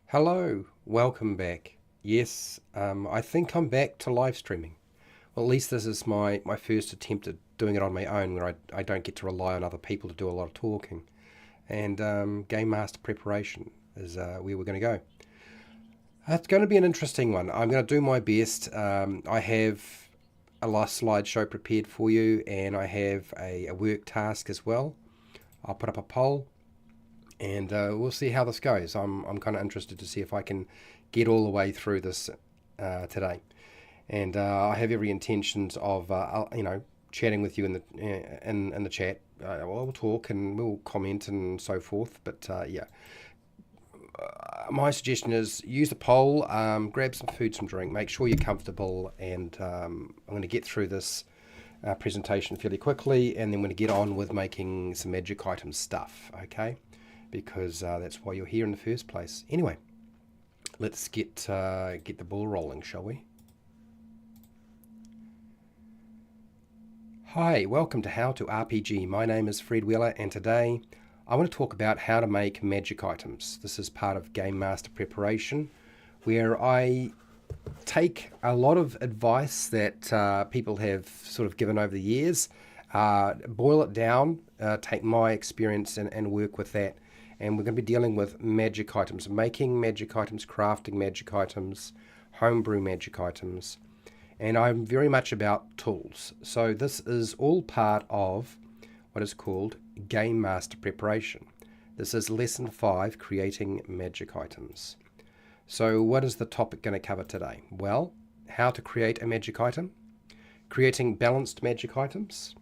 Hello, welcome back. Yes, I think I'm back to live streaming. Well, at least this is my first attempt at doing it on my own, where I don't get to rely on other people to do a lot of talking. And Game Master preparation is where we're going to go. It's going to be an interesting one. I'm going to do my best. I have a last slideshow prepared for you, and I have a work task as well. I'll put up a poll and we'll see how this goes. I'm kind of interested to see if I can get all the way through this today, and I have every intentions of chatting with you in the chat. We'll talk and we'll comment and so forth. But yeah, my suggestion is use the poll, grab some food, some drink, make sure you're comfortable, and I'm going to get through this presentation fairly quickly, and then we're going to get on with making some magic item stuff. Okay. Because that's why you're here in the first place. Anyway, let's get the ball rolling, shall we? Hi, welcome to How to RPG. My name is Fred Wheeler, and today I want to talk about how to make magic items. This is part of Game Master preparation, where I take a lot of advice that people have sort of given over the years, boil it down, take my experience and work with that. And we're going to be dealing with magic items, making magic items, crafting magic items, homebrew magic items. And I'm very much about tools. So this is all part of what is called Game Master preparation. This is lesson 5, creating magic items. So what is the topic going to cover today? Well, how to create a magic item, creating balanced magic items,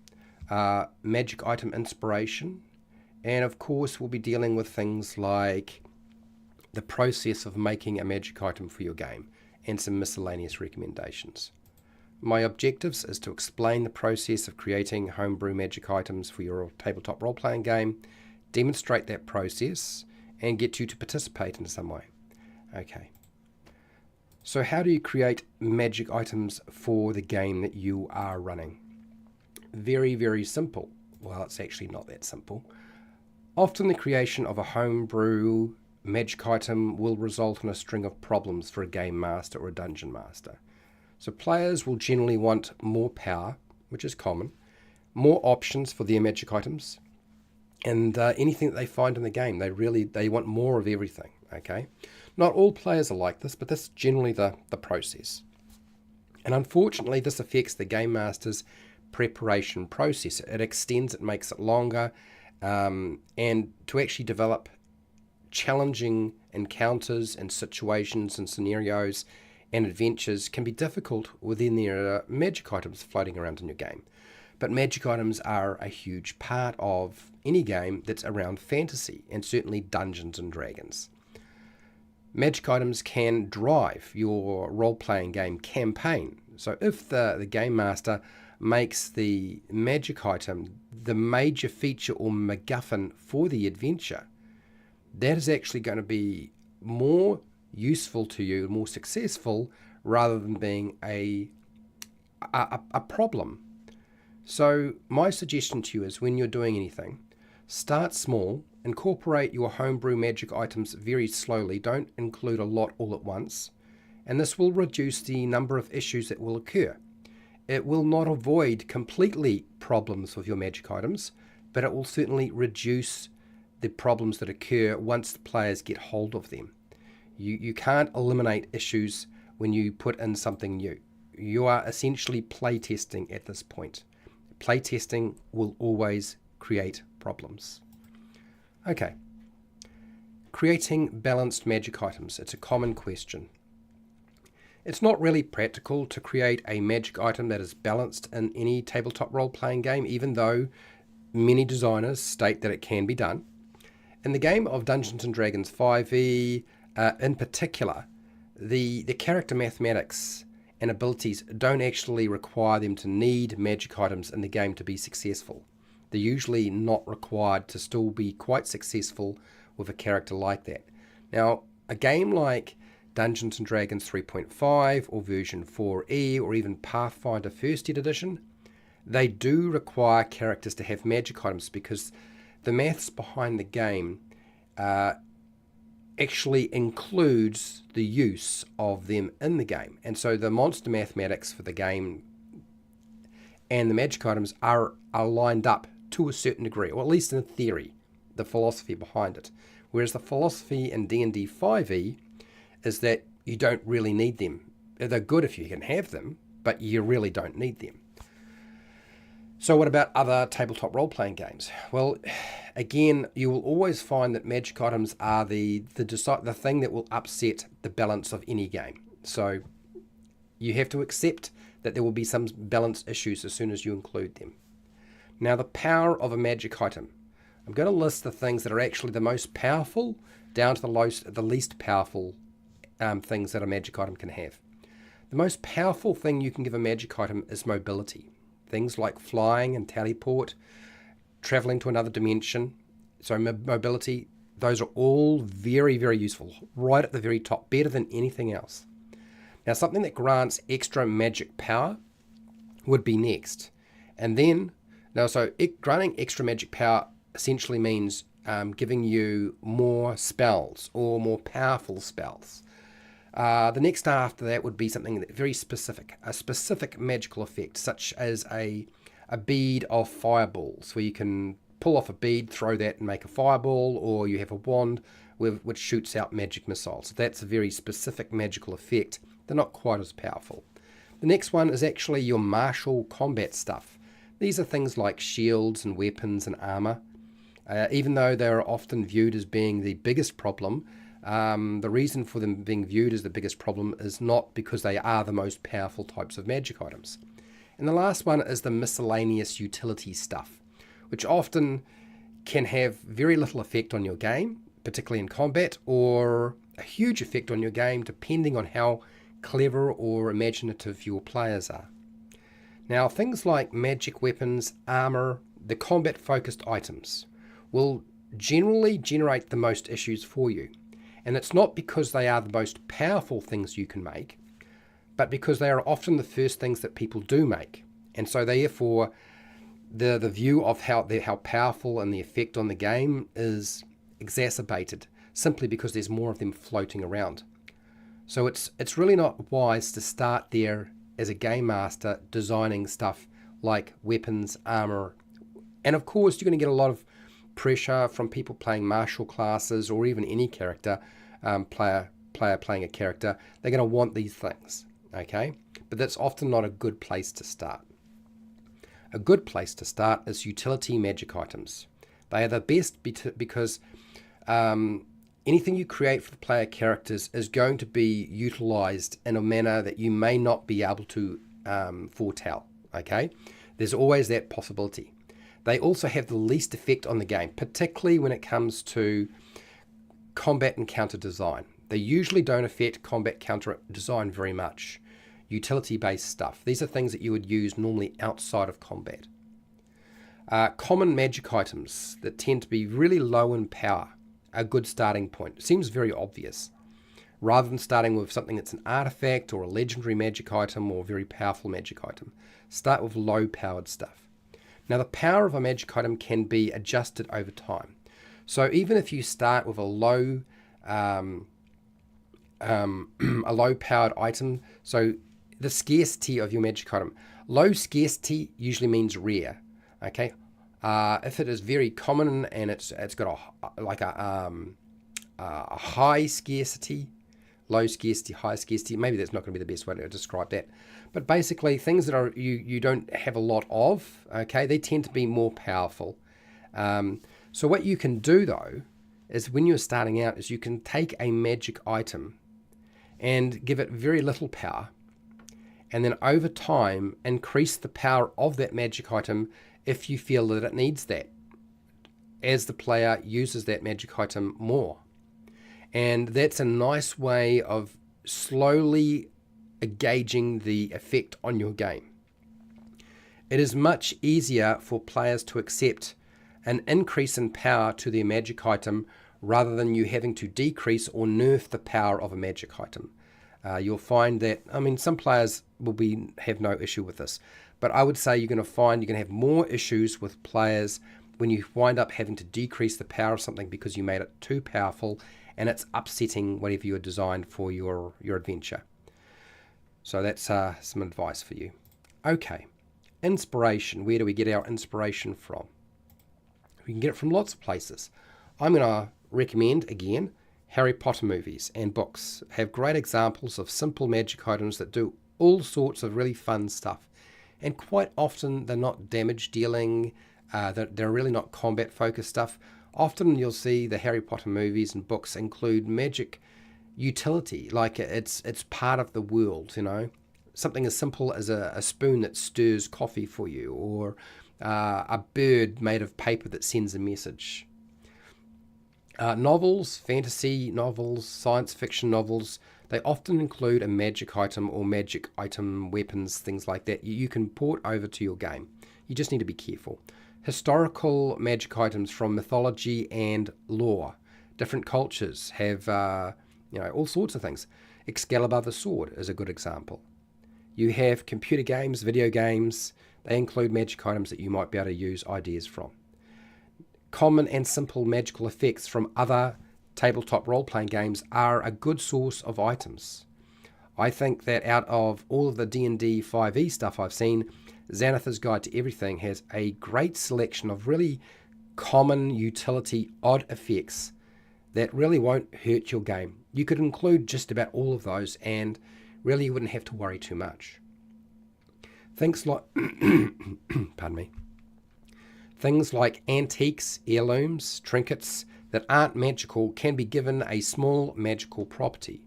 magic item inspiration, and of course, we'll be dealing with things like the process of making a magic item for your game and some miscellaneous recommendations. My objectives is to explain the process of creating homebrew magic items for your tabletop role-playing game, demonstrate that process, and get you to participate in some way. Okay. So how do you create magic items for the game that you are running? Very, very simple. Well, it's actually not that simple. Often the creation of a homebrew magic item will result in a string of problems for a game master or a dungeon master. So players will generally want more power, which is common, more options for their magic items, and anything that they find in the game. They want more of everything. Okay, not all players are like this, but that's generally the process. And unfortunately, this affects the game master's preparation process. It extends it, makes it longer. And to actually develop challenging encounters and situations and scenarios and adventures can be difficult within there magic items floating around in your game. But magic items are a huge part of any game that's around fantasy, and certainly Dungeons and Dragons. Magic items can drive your role-playing game campaign. So if the game master makes the magic item the major feature or MacGuffin for the adventure, that is actually going to be more useful to you, more successful, rather than being a problem. So my suggestion to you is, when you're doing anything, start small, incorporate your homebrew magic items very slowly, don't include a lot all at once, and this will reduce the number of issues that will occur. It will not avoid completely problems with your magic items, but it will certainly reduce the problems that occur once the players get hold of them. You can't eliminate issues when you put in something new. You are essentially playtesting at this point. Playtesting will always create problems. Okay. Creating balanced magic items. It's a common question. It's not really practical to create a magic item that is balanced in any tabletop role-playing game, even though many designers state that it can be done. In the game of Dungeons & Dragons 5e, in particular, the character mathematics and abilities don't actually require them to need magic items in the game to be successful. They're usually not required to still be quite successful with a character like that. Now, a game like Dungeons & Dragons 3.5 or version 4e or even Pathfinder 1st Ed edition, they do require characters to have magic items, because the maths behind the game actually includes the use of them in the game. And so the monster mathematics for the game and the magic items are lined up to a certain degree, or at least in theory, the philosophy behind it. Whereas the philosophy in D&D 5e is that you don't really need them. They're good if you can have them, but you really don't need them. So what about other tabletop role-playing games? Well, again, you will always find that magic items are the thing that will upset the balance of any game. So you have to accept that there will be some balance issues as soon as you include them. Now, the power of a magic item. I'm going to list the things that are actually the most powerful down to the least powerful things that a magic item can have. The most powerful thing you can give a magic item is mobility. Things like flying and teleport, traveling to another dimension. So mobility, those are all very, very useful. Right at the very top, better than anything else. Now, something that grants extra magic power would be next. And then, granting extra magic power essentially means giving you more spells or more powerful spells. The next after that would be something very specific, a specific magical effect, such as a bead of fireballs, where you can pull off a bead, throw that and make a fireball, or you have a wand which shoots out magic missiles. So that's a very specific magical effect. They're not quite as powerful. The next one is actually your martial combat stuff. These are things like shields and weapons and armor. Even though they are often viewed as being the biggest problem, the reason for them being viewed as the biggest problem is not because they are the most powerful types of magic items. And the last one is the miscellaneous utility stuff, which often can have very little effect on your game, particularly in combat, or a huge effect on your game depending on how clever or imaginative your players are. Now, things like magic weapons, armor, the combat-focused items will generally generate the most issues for you. And it's not because they are the most powerful things you can make, but because they are often the first things that people do make. And so therefore, the view of how powerful and the effect on the game is exacerbated simply because there's more of them floating around. So it's really not wise to start there as a game master designing stuff like weapons, armor, and of course you're going to get a lot of pressure from people playing martial classes or even any character, player playing a character. They're going to want these things, okay? But that's often not a good place to start. A good place to start is utility magic items. They are the best because anything you create for the player characters is going to be utilized in a manner that you may not be able to foretell, okay? There's always that possibility. They also have the least effect on the game, particularly when it comes to combat and counter design. They usually don't affect combat counter design very much. Utility-based stuff. These are things that you would use normally outside of combat. Common magic items that tend to be really low in power. A good starting point. It seems very obvious. Rather than starting with something that's an artifact or a legendary magic item or a very powerful magic item, start with low-powered stuff. Now, the power of a magic item can be adjusted over time. So even if you start with a low-powered item, so the scarcity of your magic item, low scarcity usually means rare. Okay. If it is very common and it's got a high scarcity, low scarcity, high scarcity, maybe that's not going to be the best way to describe that. But basically, things that are you don't have a lot of, okay, they tend to be more powerful. So what you can do though is when you're starting out is you can take a magic item and give it very little power, and then over time increase the power of that magic item if you feel that it needs that, as the player uses that magic item more. And that's a nice way of slowly gauging the effect on your game. It is much easier for players to accept an increase in power to their magic item rather than you having to decrease or nerf the power of a magic item. You'll find that, some players will have no issue with this, but I would say you're going to have more issues with players when you wind up having to decrease the power of something because you made it too powerful and it's upsetting whatever you had designed for your adventure. So that's some advice for you. Okay, inspiration. Where do we get our inspiration from? We can get it from lots of places. I'm going to recommend, again, Harry Potter movies and books. Have great examples of simple magic items that do all sorts of really fun stuff. And quite often they're not damage dealing, they're really not combat focused stuff. Often you'll see the Harry Potter movies and books include magic utility, like it's part of the world, Something as simple as a spoon that stirs coffee for you, or a bird made of paper that sends a message. Novels, fantasy novels, science fiction novels, they often include a magic item or magic item weapons, things like that you can port over to your game. You just need to be careful. Historical magic items from mythology and lore. Different cultures have all sorts of things. Excalibur the sword is a good example. You have computer games, video games. They include magic items that you might be able to use ideas from. Common and simple magical effects from other tabletop role-playing games are a good source of items. I think that out of all of the D&D 5e stuff I've seen, Xanathar's Guide to Everything has a great selection of really common utility odd effects that really won't hurt your game. You could include just about all of those and really you wouldn't have to worry too much. Things like pardon me. Things like antiques, heirlooms, trinkets that aren't magical can be given a small magical property.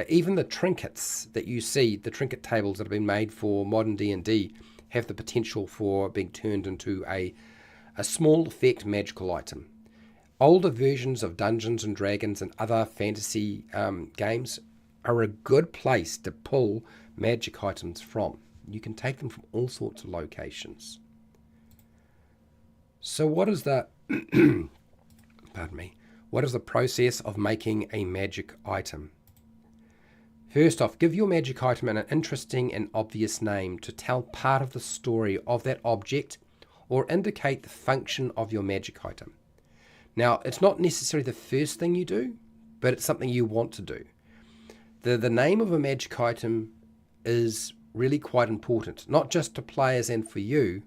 Even the trinkets that you see, the trinket tables that have been made for modern D&D, have the potential for being turned into a small effect magical item. Older versions of Dungeons and Dragons and other fantasy games are a good place to pull magic items from. You can take them from all sorts of locations. So what is the pardon me, what is the process of making a magic item? First off, give your magic item an interesting and obvious name to tell part of the story of that object or indicate the function of your magic item. Now, it's not necessarily the first thing you do, but it's something you want to do. The name of a magic item is really quite important, not just to players and for you,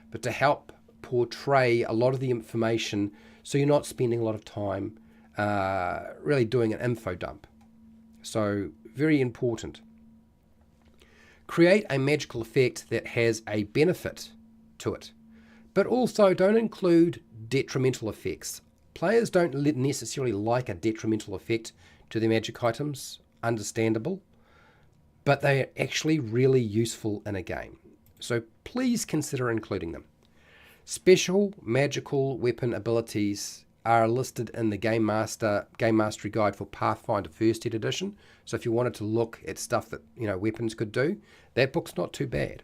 but to help portray a lot of the information so you're not spending a lot of time really doing an info dump. So very important. Create a magical effect that has a benefit to it, but also don't include detrimental effects. Players don't necessarily like a detrimental effect to their magic items, understandable, but they are actually really useful in a game. So please consider including them. Special magical weapon abilities are listed in the Game Mastery Guide for Pathfinder First Ed Edition. So if you wanted to look at stuff that weapons could do, that book's not too bad.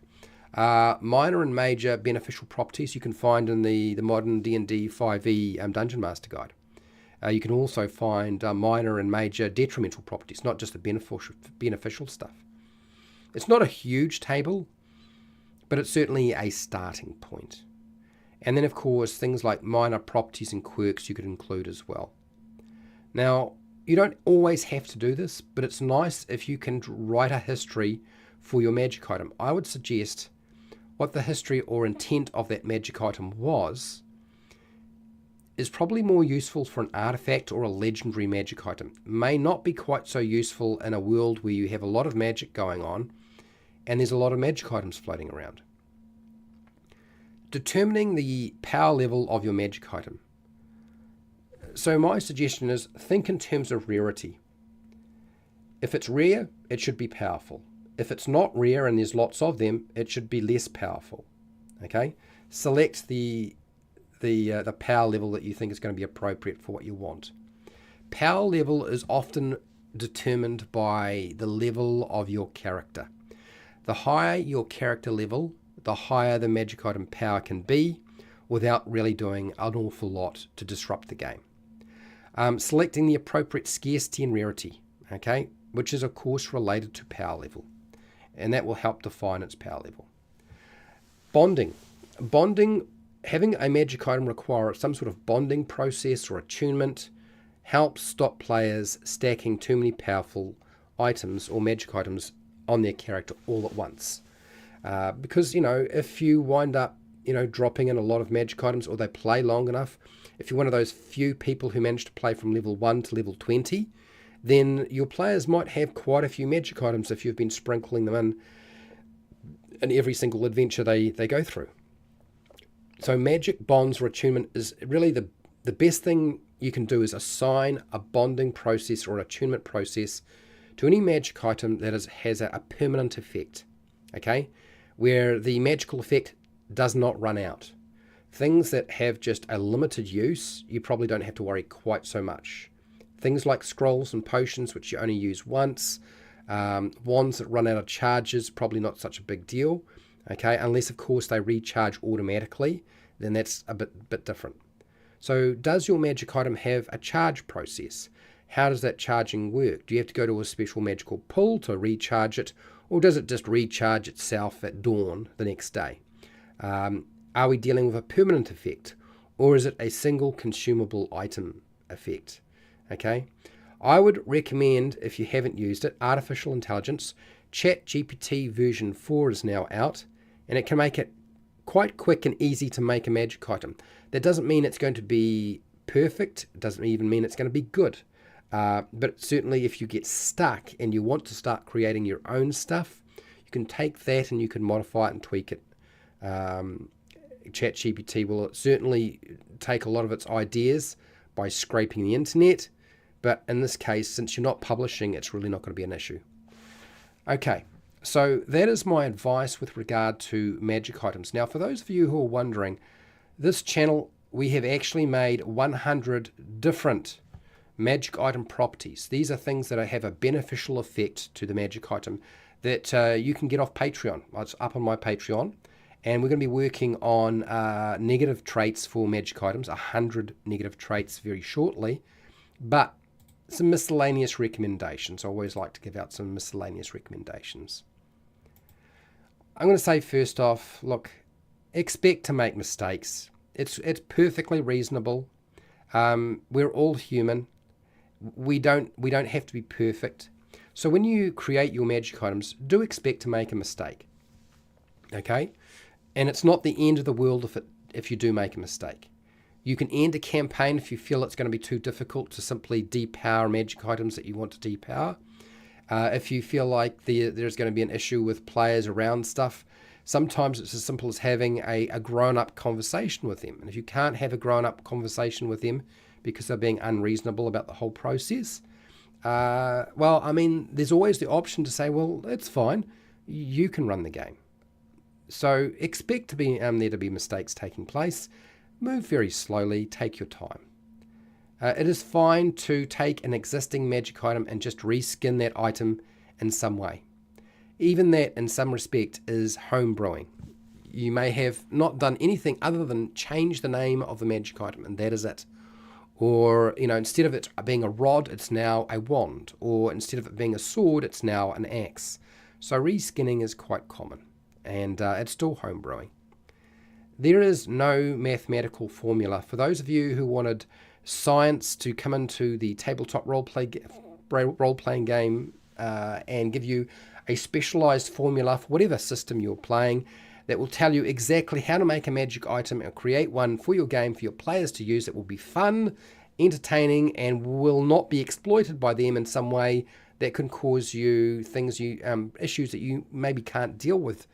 Minor and major beneficial properties you can find in the modern D&D 5e Dungeon Master Guide. You can also find minor and major detrimental properties, not just the beneficial stuff. It's not a huge table, but it's certainly a starting point. And then, of course, things like minor properties and quirks you could include as well. Now, you don't always have to do this, but it's nice if you can write a history for your magic item. I would suggest what the history or intent of that magic item was is probably more useful for an artifact or a legendary magic item. May not be quite so useful in a world where you have a lot of magic going on and there's a lot of magic items floating around. Determining the power level of your magic item. So my suggestion is think in terms of rarity. If it's rare, it should be powerful. If it's not rare and there's lots of them, it should be less powerful. Okay? Select the power level that you think is going to be appropriate for what you want. Power level is often determined by the level of your character. The higher your character level, the higher the magic item power can be without really doing an awful lot to disrupt the game. Selecting the appropriate scarcity and rarity, okay, which is of course related to power level, and that will help define its power level. Bonding. Having a magic item require some sort of bonding process or attunement helps stop players stacking too many powerful items or magic items on their character all at once. Because, if you wind up, dropping in a lot of magic items, or they play long enough, if you're one of those few people who manage to play from level 1 to level 20, then your players might have quite a few magic items if you've been sprinkling them in every single adventure they go through. So magic bonds or attunement is really the best thing you can do, is assign a bonding process or an attunement process to any magic item that has a permanent effect, okay, where the magical effect does not run out. Things that have just a limited use, you probably don't have to worry quite so much. Things like scrolls and potions, which you only use once, wands that run out of charges, probably not such a big deal, okay, unless of course they recharge automatically, then that's a bit different. So does your magic item have a charge process? How does that charging work? Do you have to go to a special magical pool to recharge it, or does it just recharge itself at dawn the next day? Are we dealing with a permanent effect, or is it a single consumable item effect? Okay, I would recommend, if you haven't used it, Artificial Intelligence. ChatGPT version 4 is now out, and it can make it quite quick and easy to make a magic item. That doesn't mean it's going to be perfect. It doesn't even mean it's going to be good. But certainly if you get stuck and you want to start creating your own stuff, you can take that and you can modify it and tweak it. ChatGPT will certainly take a lot of its ideas by scraping the internet, but in this case, since you're not publishing, it's really not going to be an issue. Okay, so that is my advice with regard to magic items. Now, for those of you who are wondering, this channel, we have actually made 100 different magic item properties. These are things that have a beneficial effect to the magic item that you can get off Patreon. It's up on my Patreon, and we're going to be working on negative traits for magic items, 100 negative traits very shortly, but some miscellaneous recommendations. I always like to give out some miscellaneous recommendations. I'm going to say first off, look, expect to make mistakes. It's perfectly reasonable. We're all human. We don't have to be perfect. So when you create your magic items, do expect to make a mistake. Okay? And it's not the end of the world if you do make a mistake. You can end a campaign if you feel it's going to be too difficult to simply depower magic items that you want to depower. If you feel like there's going to be an issue with players around stuff, sometimes it's as simple as having a grown-up conversation with them. And if you can't have a grown-up conversation with them because they're being unreasonable about the whole process, well, I mean, there's always the option to say, well, it's fine, you can run the game. So expect to be there to be mistakes taking place. Move very slowly, take your time. It is fine to take an existing magic item and just reskin that item in some way. Even that, in some respect, is homebrewing. You may have not done anything other than change the name of the magic item, and that is it. Or, instead of it being a rod, it's now a wand. Or instead of it being a sword, it's now an axe. So reskinning is quite common, and it's still homebrewing. There is no mathematical formula. For those of you who wanted science to come into the tabletop role-playing game and give you a specialized formula for whatever system you're playing that will tell you exactly how to make a magic item and create one for your game for your players to use that will be fun, entertaining, and will not be exploited by them in some way that can cause you issues that you maybe can't deal with.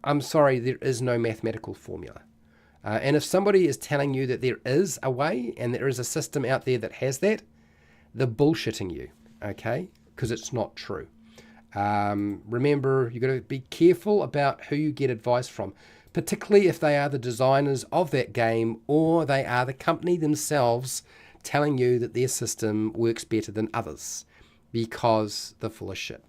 I'm sorry, there is no mathematical formula. And if somebody is telling you that there is a way and there is a system out there that has that, they're bullshitting you, okay? Because it's not true. Remember, you've got to be careful about who you get advice from, particularly if they are the designers of that game or they are the company themselves telling you that their system works better than others, because they're full of shit.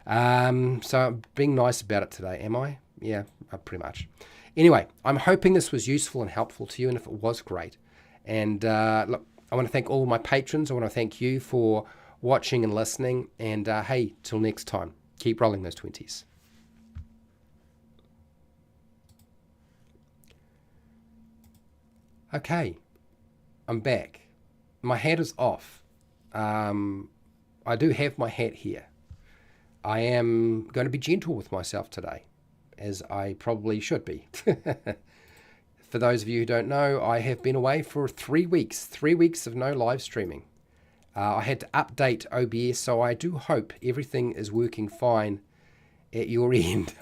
So I'm being nice about it today, am I? Yeah, pretty much. Anyway, I'm hoping this was useful and helpful to you, and if it was, great. And look, I want to thank all of my patrons. I want to thank you for watching and listening. And hey, till next time, keep rolling those 20s. Okay, I'm back. my hat is off. I do have my hat here. I am going to be gentle with myself today, as I probably should be. For those of you who don't know, I have been away for 3 weeks, 3 weeks of no live streaming. I had to update OBS, so I do hope everything is working fine at your end.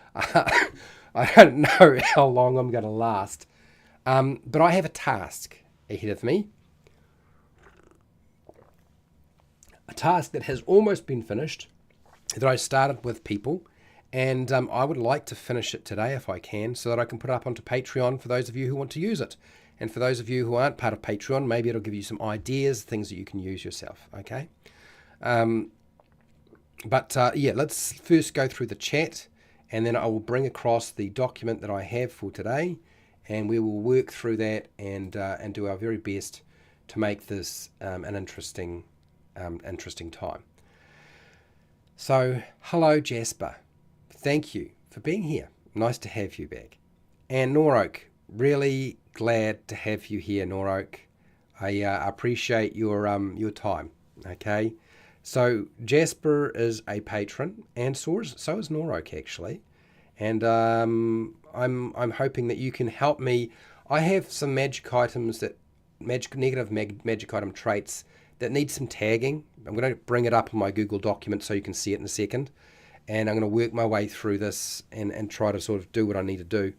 I don't know how long I'm going to last, but I have a task ahead of me. A task that has almost been finished, that I started with people, and I would like to finish it today if I can, so that I can put it up onto Patreon for those of you who want to use it. And for those of you who aren't part of Patreon, maybe it'll give you some ideas, things that you can use yourself, okay? Yeah, let's first go through the chat, and then I will bring across the document that I have for today, and we will work through that and do our very best to make this an interesting time. So, hello Jasper. Thank you for being here. Nice to have you back. And Noroak, really glad to have you here, Noroak. I appreciate your time. Okay. So Jasper is a patron, and so is Noroak actually. And I'm hoping that you can help me. I have some magic items negative magic item traits that need some tagging. I'm going to bring it up on my Google document so you can see it in a second. And I'm going to work my way through this and try to sort of do what I need to do.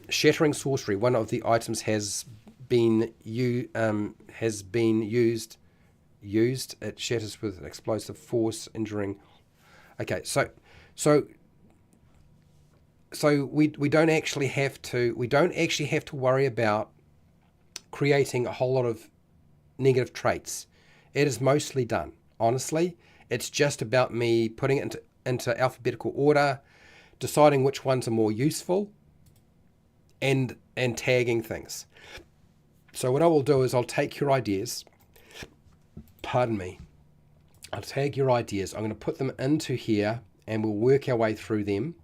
Shattering sorcery. One of the items has been used. It shatters with explosive force, injuring. Okay, so we don't actually have to worry about creating a whole lot of negative traits. It is mostly done. Honestly, it's just about me putting it into alphabetical order, deciding which ones are more useful, and tagging things. So what I will do is I'll take your ideas. Pardon me. I'll tag your ideas. I'm going to put them into here, and we'll work our way through them.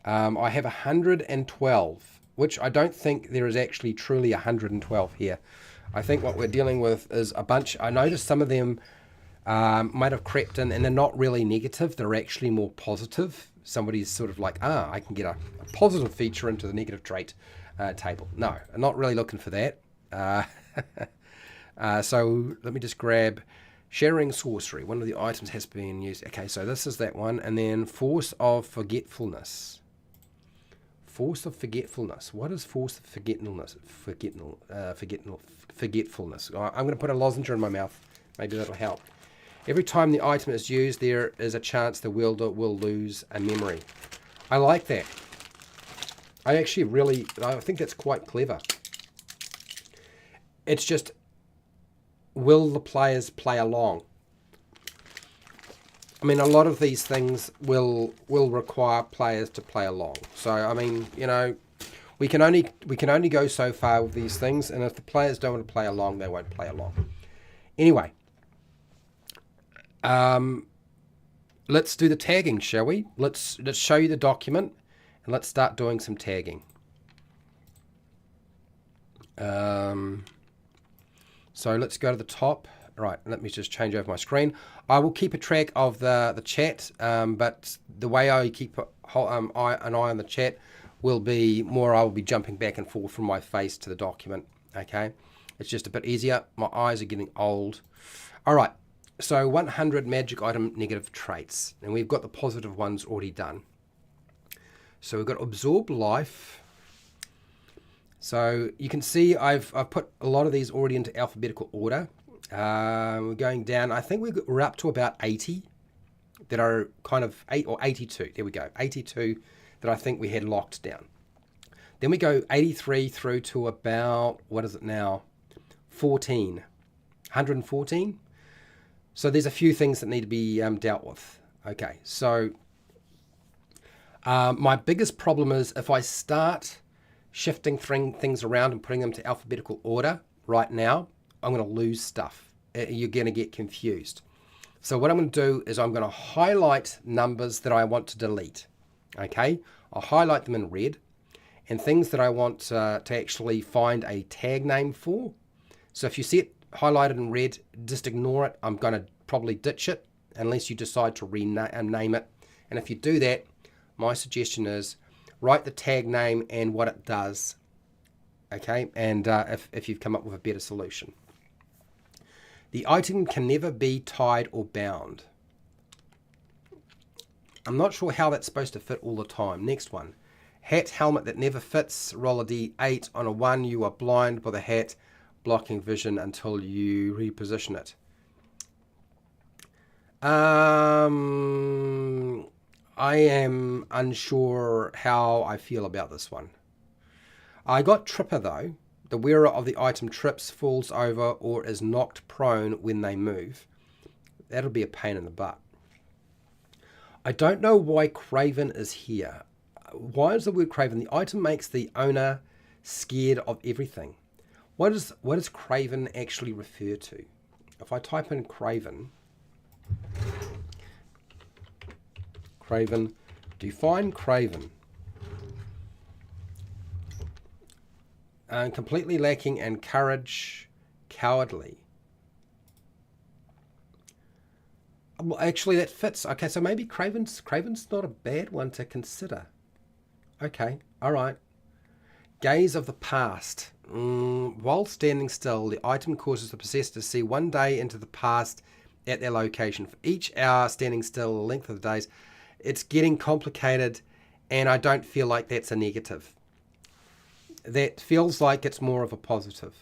I have 112, which I don't think there is actually truly 112 here. I think what we're dealing with is a bunch. I noticed some of them might have crept in, and they're not really negative. They're actually more positive. Somebody's sort of like, I can get a positive feature into the negative trait table. No, I'm not really looking for that. So let me just grab shattering sorcery. One of the items has been used. Okay, so this is that one. And then force of forgetfulness. Force of forgetfulness. What is force of forgetfulness? Forgetfulness. I'm going to put a lozenge in my mouth. Maybe that'll help. Every time the item is used, there is a chance the wielder will lose a memory. I like that. I think that's quite clever. It's just, will the players play along? I mean, a lot of these things will require players to play along. So, I mean, we can only go so far with these things, and if the players don't want to play along, they won't play along. Anyway, let's do the tagging, shall we? Let's show you the document, and let's start doing some tagging. So let's go to the top. Right, let me just change over my screen. I will keep a track of the chat, but the way I keep an eye on the chat will be more, I will be jumping back and forth from my face to the document, okay? It's just a bit easier. My eyes are getting old. All right, so 100 magic item negative traits, and we've got the positive ones already done. So we've got absorb life. So you can see I've put a lot of these already into alphabetical order. We're going down. I think we're up to about 80 that are kind of 82. There we go. 82 that I think we had locked down. Then we go 83 through to about, what is it now? 114. So there's a few things that need to be dealt with. Okay, so my biggest problem is if I start shifting things around and putting them to alphabetical order right now, I'm going to lose stuff. You're going to get confused. So what I'm going to do is I'm going to highlight numbers that I want to delete. Okay, I'll highlight them in red, and things that I want to actually find a tag name for, So if you see it highlighted in red, just ignore it. I'm going to probably ditch it unless you decide to rename it. And if you do that, my suggestion is write the tag name and what it does. Okay, and if you've come up with a better solution. The item can never be tied or bound. I'm not sure how that's supposed to fit all the time. Next one. Hat, helmet that never fits. Roll a d8. On a 1, you are blind with a hat, blocking vision until you reposition it. I am unsure how I feel about this one. I got tripper though. The wearer of the item trips, falls over, or is knocked prone when they move. That'll be a pain in the butt. I don't know why Craven is here. Why is the word Craven? The item makes the owner scared of everything. What does Craven actually refer to? If I type in Craven, define Craven. Completely lacking in courage, cowardly. Well, actually, that fits. Okay, so maybe Craven's not a bad one to consider. Okay, all right. Gaze of the past. While standing still, the item causes the possessed to see one day into the past at their location. For each hour standing still, the length of the days, it's getting complicated, and I don't feel like that's a negative. That feels like it's more of a positive.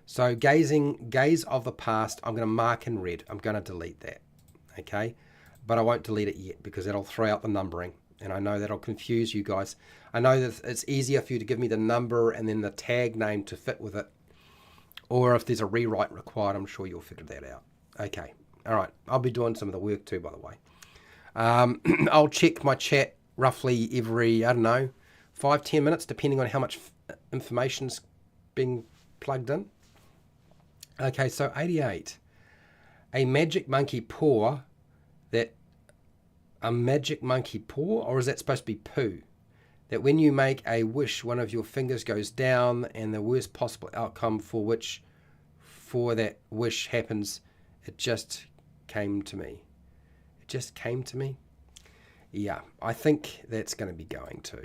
So gaze of the past, I'm going to mark in red. I'm going to delete that, okay? But I won't delete it yet because that'll throw out the numbering, and I know that'll confuse you guys. I know that it's easier for you to give me the number and then the tag name to fit with it, or if there's a rewrite required, I'm sure you'll figure that out. Okay, all right. I'll be doing some of the work too, by the way. I'll check my chat roughly every, 5-10 minutes, depending on how much information's being plugged in. Okay, so 88. A magic monkey paw or is that supposed to be poo? That when you make a wish, one of your fingers goes down, and the worst possible outcome for that wish happens. It just came to me. It just came to me? Yeah, I think that's going to be going to.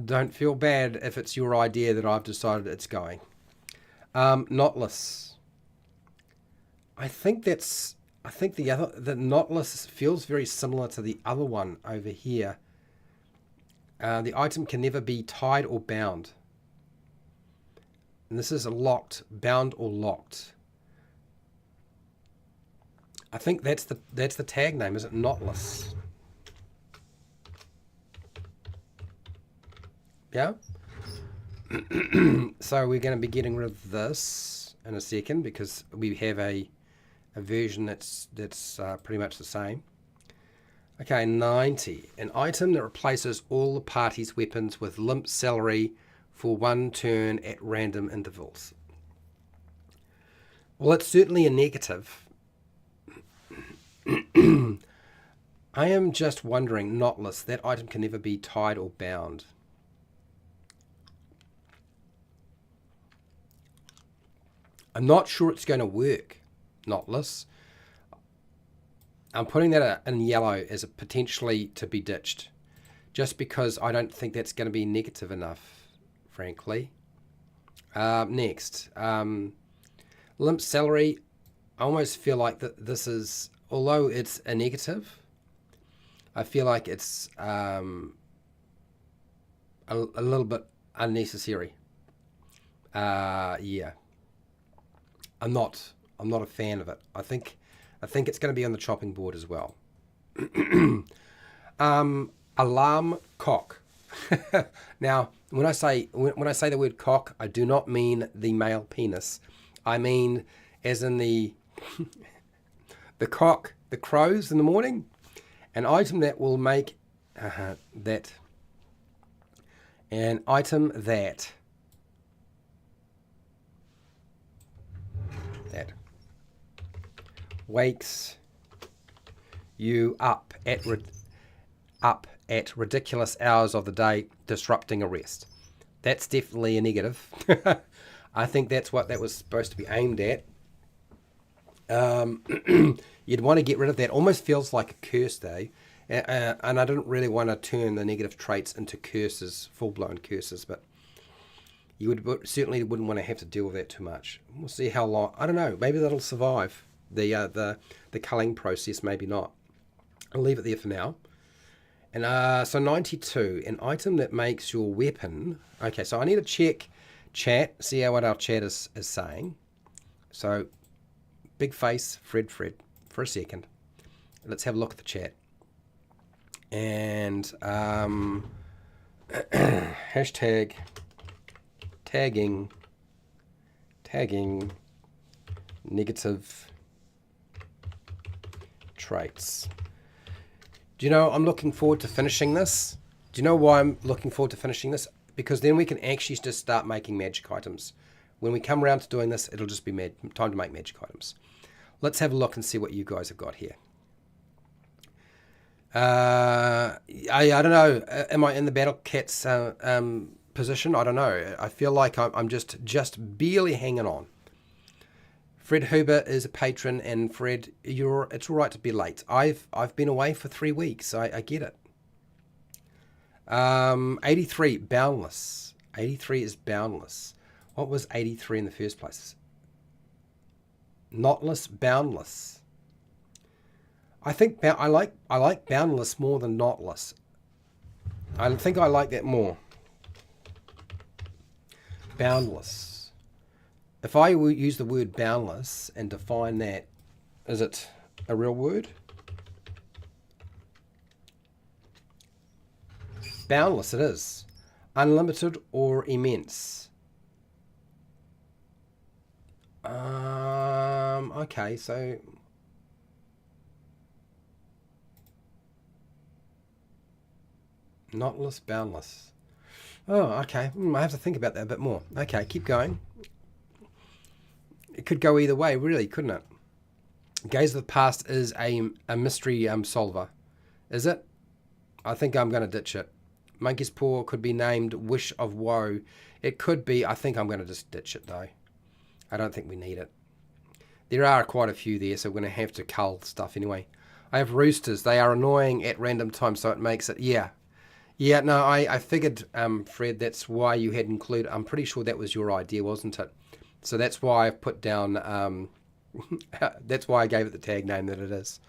Don't feel bad if it's your idea that I've decided it's going. Knotless. I think the knotless feels very similar to the other one over here. The item can never be tied or bound. And this is a locked, bound or locked. I think that's the tag name, is it? Knotless. Yeah. So we're going to be getting rid of this in a second because we have a version that's pretty much the same. Okay, 90. An item that replaces all the party's weapons with limp celery for one turn at random intervals. Well, it's certainly a negative. I am just wondering, knotless, that item can never be tied or bound. I'm not sure it's going to work, knotless. I'm putting that in yellow as a potentially to be ditched, just because I don't think that's going to be negative enough, frankly. Next, limp celery. I almost feel like that this is, although it's a negative, I feel like it's a little bit unnecessary. Yeah. I'm not a fan of it. I think it's going to be on the chopping board as well. Alarm cock. Now, when I say the word cock, I do not mean the male penis. I mean as in the the cock that crows in the morning. An item that will make that wakes you up at ridiculous hours of the day, disrupting a rest. That's definitely a negative. I think that's what that was supposed to be aimed at. You'd want to get rid of that. Almost feels like a curse, though. And I didn't really want to turn the negative traits into curses, full-blown curses, but you would certainly wouldn't want to have to deal with that too much. We'll see how long. I don't know. Maybe that'll survive the culling process. Maybe not. I'll leave it there for now. And so 92, an item that makes your weapon. Okay, so I need to check chat, see what our chat is saying. So big face, Fred, for a second. Let's have a look at the chat. And hashtag tagging negative traits. Do you know, I'm looking forward to finishing this. Do you know why I'm looking forward to finishing this? Because then we can actually just start making magic items. When we come around to doing this, it'll just be time to make magic items. Let's have a look and see what you guys have got here. I don't know. Am I in the Battle Cats position? I don't know. I feel like I'm just barely hanging on. Fred Huber is a patron, and Fred, it's all right to be late. I've been away for 3 weeks. I get it. 83, Boundless. 83 is Boundless. What was 83 in the first place? Knotless, Boundless. I think I like Boundless more than Knotless. I think I like that more. Boundless. If I use the word boundless and define that, is it a real word? Boundless it is. Unlimited or immense. Okay, so knotless, boundless. Oh, okay. I have to think about that a bit more. Okay, keep going. It could go either way, really, couldn't it? Gaze of the Past is a mystery solver. Is it? I think I'm going to ditch it. Monkey's Paw could be named Wish of Woe. It could be. I think I'm going to just ditch it, though. I don't think we need it. There are quite a few there, so we're going to have to cull stuff anyway. I have roosters. They are annoying at random times, so it makes it... Yeah. Yeah, no, I figured, Fred, that's why you had included... I'm pretty sure that was your idea, wasn't it? So that's why I've put down... that's why I gave it the tag name that it is.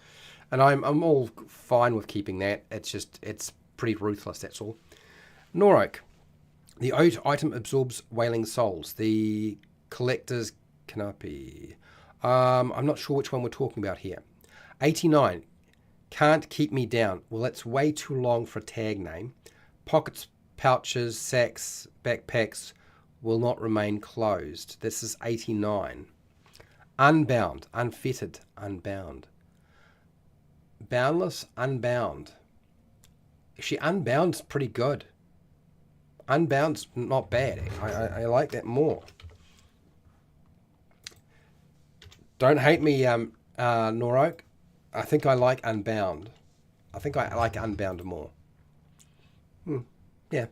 And I'm all fine with keeping that. It's pretty ruthless, that's all. Norok. The item absorbs wailing souls. The collector's canopy. I'm not sure which one we're talking about here. 89. Can't keep me down. Well, that's way too long for a tag name. Pockets, pouches, sacks, backpacks will not remain closed. This is 89. Unbound, unfettered, unbound. Boundless, unbound. Actually, unbound's pretty good. Unbound's not bad. I like that more. Don't hate me, Norok. I think I like Unbound. I think I like Unbound more. Yeah.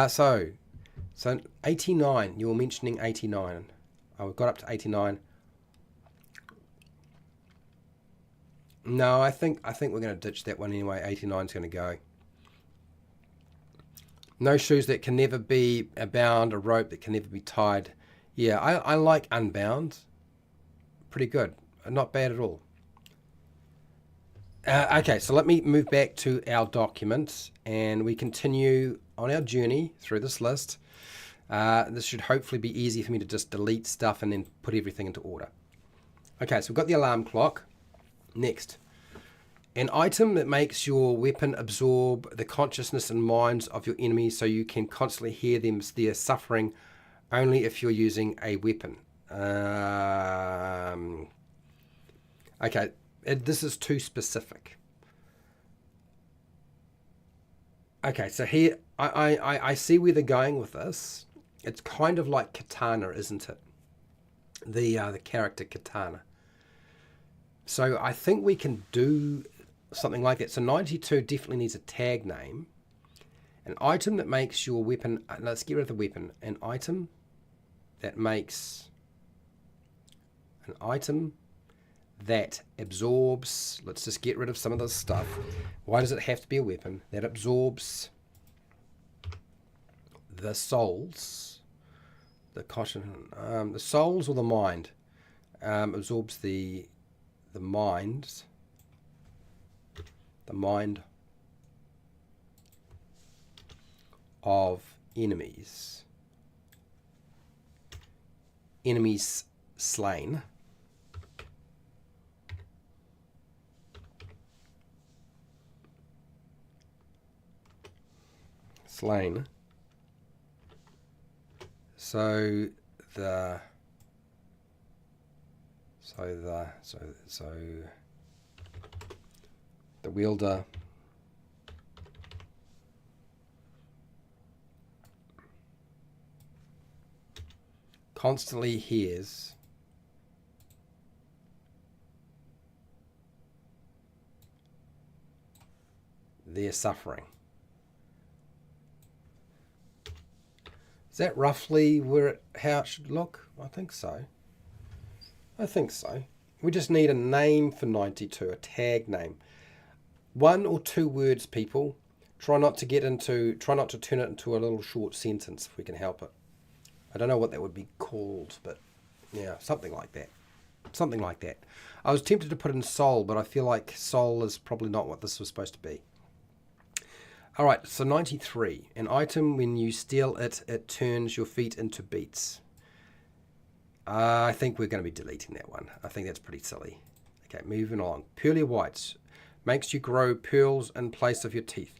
So 89. You were mentioning 89. Oh, we've got up to 89. No, I think we're going to ditch that one anyway. 89's going to go. No shoes that can never be bound, a rope that can never be tied. Yeah, I like Unbound. Pretty good. Not bad at all. Okay, so let me move back to our document and we continue on our journey through this list. This should hopefully be easy for me to just delete stuff and then put everything into order. Okay, so we've got the alarm clock. Next. An item that makes your weapon absorb the consciousness and minds of your enemies so you can constantly hear their suffering only if you're using a weapon. Okay, this is too specific. Okay, so here, I see where they're going with this. It's kind of like Katana, isn't it? The character Katana. So I think we can do something like that. So 92 definitely needs a tag name. An item that makes your weapon... let's get rid of the weapon. An item that makes... An item that absorbs... Let's just get rid of some of this stuff. Why does it have to be a weapon? That absorbs the souls... The souls or the mind? Absorbs the mind... The mind of enemies. Enemies slain. Slain. So the wielder constantly hears their suffering. Is that roughly how it should look? I think so. We just need a name for 92, a tag name. 1 or 2 words, people. Try not to turn it into a little short sentence if we can help it. I don't know what that would be called, but yeah, something like that. Something like that. I was tempted to put in soul, but I feel like soul is probably not what this was supposed to be. Alright, so 93. An item, when you steal it, it turns your feet into beets. I think we're going to be deleting that one. I think that's pretty silly. Okay, moving on. Pearly whites. Makes you grow pearls in place of your teeth.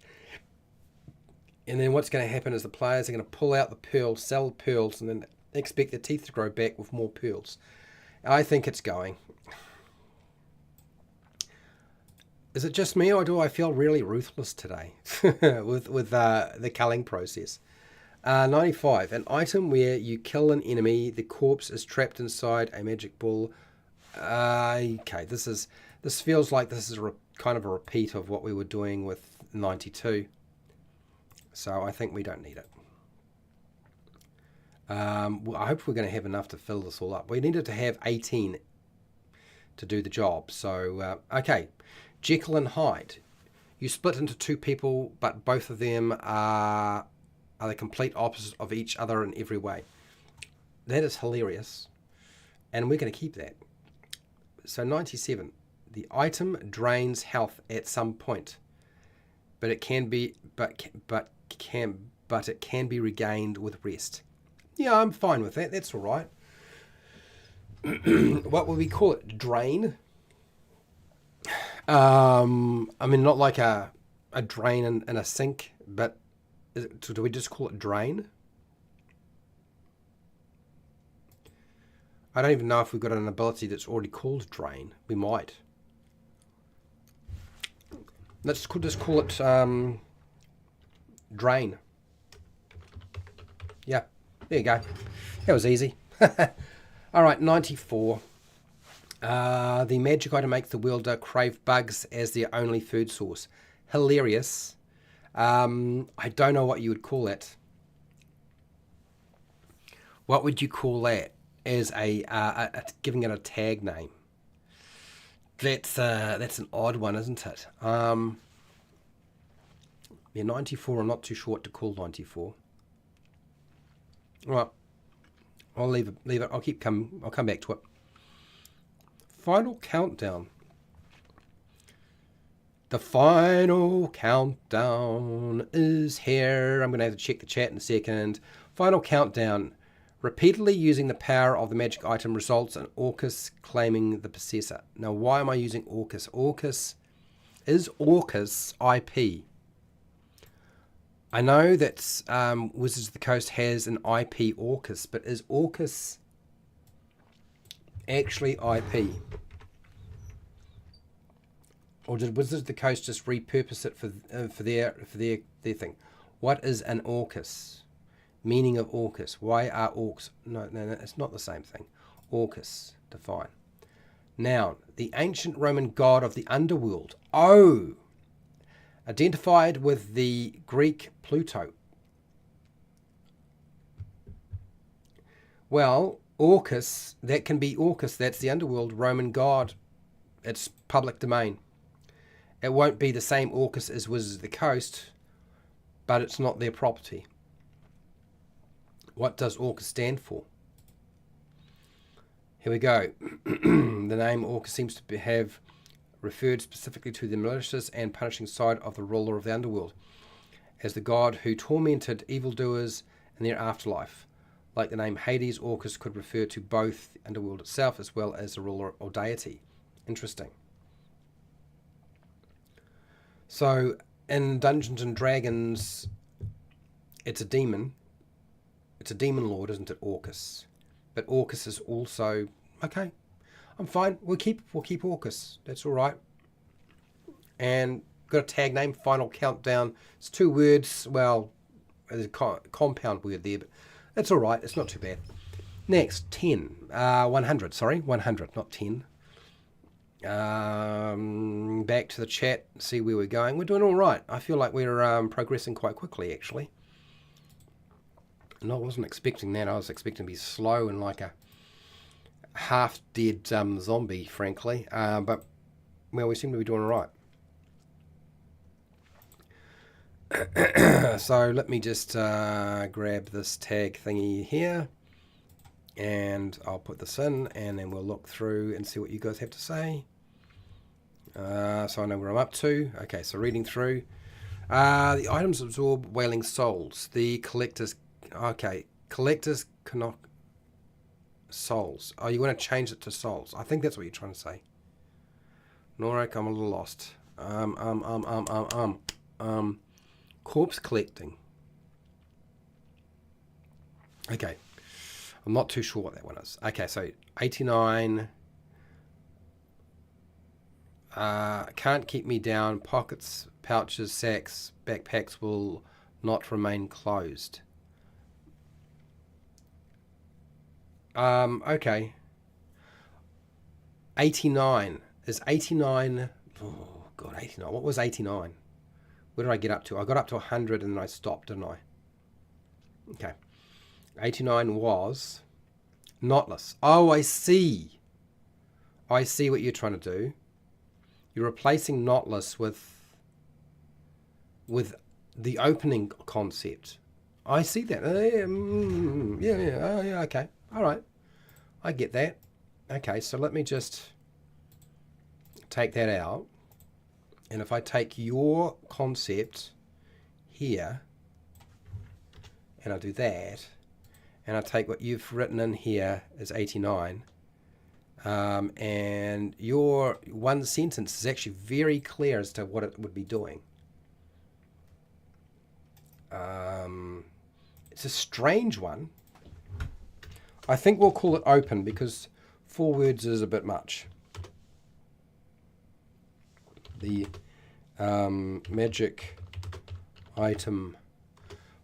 And then what's going to happen is the players are going to pull out the pearls, sell pearls, and then expect their teeth to grow back with more pearls. I think it's going. Is it just me, or do I feel really ruthless today with the culling process? 95. An item where you kill an enemy, the corpse is trapped inside a magic ball. Okay, this feels like this is kind of a repeat of what we were doing with 92. So I think we don't need it. Well, I hope we're going to have enough to fill this all up. We needed to have 18 to do the job. So, okay. Jekyll and Hyde. You split into 2 people, but both of them are the complete opposite of each other in every way. That is hilarious. And we're going to keep that. So 97. The item drains health at some point, but it can be regained with rest. Yeah, I'm fine with that. That's all right. What would we call it? Drain? I mean, not like a drain in a sink, but do we just call it drain? I don't even know if we've got an ability that's already called drain. We might. Let's just call it drain. Yeah, there you go. That was easy. All right, 94. The magic item makes the wielder crave bugs as their only food source. Hilarious. I don't know what you would call it. What would you call that as giving it a tag name? That's an odd one, isn't it? Yeah, 94. I'm not too sure what to call 94. All right, I'll leave it. I'll come back to it. Final countdown. The final countdown is here. I'm going to have to check the chat in a second. Final countdown. Repeatedly using the power of the magic item results in Orcus claiming the possessor. Now, why am I using Orcus? Is Orcus IP? I know that Wizards of the Coast has an IP Orcus, but is Orcus actually IP? Or did Wizards of the Coast just repurpose it for their thing? What is an Orcus? Meaning of Orcus. Why are orcs? No, it's not the same thing. Orcus, define. Noun, the ancient Roman god of the underworld. Oh, Identified with the Greek Pluto. Well, Orcus, that can be Orcus, that's the underworld Roman god. It's public domain. It won't be the same Orcus as Wizards of the Coast, but it's not their property. What does Orcus stand for? Here we go. The name Orcus seems to have referred specifically to the malicious and punishing side of the ruler of the underworld, as the god who tormented evildoers in their afterlife. Like the name Hades, Orcus could refer to both the underworld itself as well as the ruler or deity. Interesting. So in Dungeons and Dragons, it's a demon. It's a demon lord, isn't it, Orcus? But Orcus is also okay. I'm fine. We'll keep Orcus. That's all right. And got a tag name. Final Countdown. It's 2 words. Well, there's a compound word there, but that's all right. It's not too bad. Next, 100. Sorry, 100, not 10. Back to the chat. See where we're going. We're doing all right. I feel like we're progressing quite quickly, actually. And I wasn't expecting that. I was expecting to be slow and like a half-dead zombie, frankly. But, well, we seem to be doing all right. So let me just grab this tag thingy here. And I'll put this in, and then we'll look through and see what you guys have to say. So I know where I'm up to. Okay, so reading through. The items absorb wailing souls. The collectors... Okay, collectors cannot... Souls. Oh, you want to change it to souls. I think that's what you're trying to say. Norik, I'm a little lost. Corpse collecting. Okay. I'm not too sure what that one is. Okay, so 89. Can't keep me down. Pockets, pouches, sacks, backpacks will not remain closed. Okay. 89. Is 89... Oh, God, 89. What was 89? Where did I get up to? I got up to 100 and then I stopped, didn't I? Okay. 89 was knotless. Oh, I see. I see what you're trying to do. You're replacing knotless with the opening concept. I see that. Yeah, okay. All right. I get that. Okay, so let me just take that out. And if I take your concept here, and I do that, and I take what you've written in here as 89, and your one sentence is actually very clear as to what it would be doing. It's a strange one. I think we'll call it open because 4 words is a bit much. The magic item.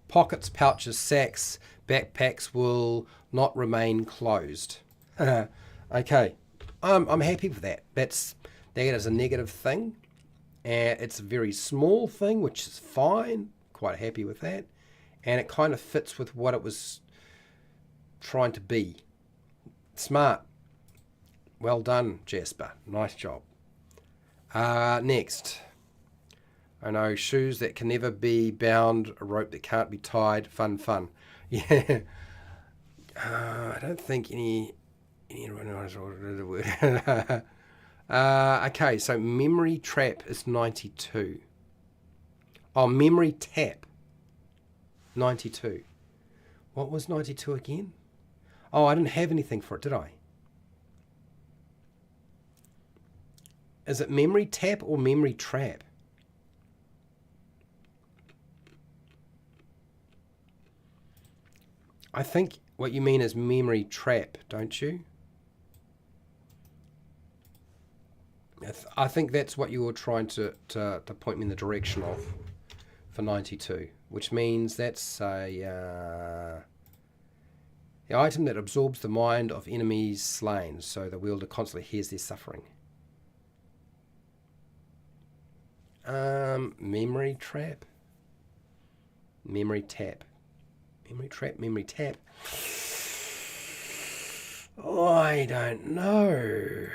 Pockets, pouches, sacks, backpacks will not remain closed. Okay, I'm happy with that. That is a negative thing. And it's a very small thing, which is fine. Quite happy with that. And it kind of fits with what it was trying to be. Smart. Well done, Jasper. Nice job. Next. I know, shoes that can never be bound, a rope that can't be tied. Fun. Yeah. I don't think any okay, so memory trap is 92. Oh, memory tap. 92. What was 92 again? Oh, I didn't have anything for it, did I? Is it memory tap or memory trap? I think what you mean is memory trap, don't you? I think that's what you were trying to point me in the direction of for 92, which means that's the item that absorbs the mind of enemies slain, so the wielder constantly hears their suffering. Memory trap. Memory tap. Memory trap, memory tap. Oh, I don't know.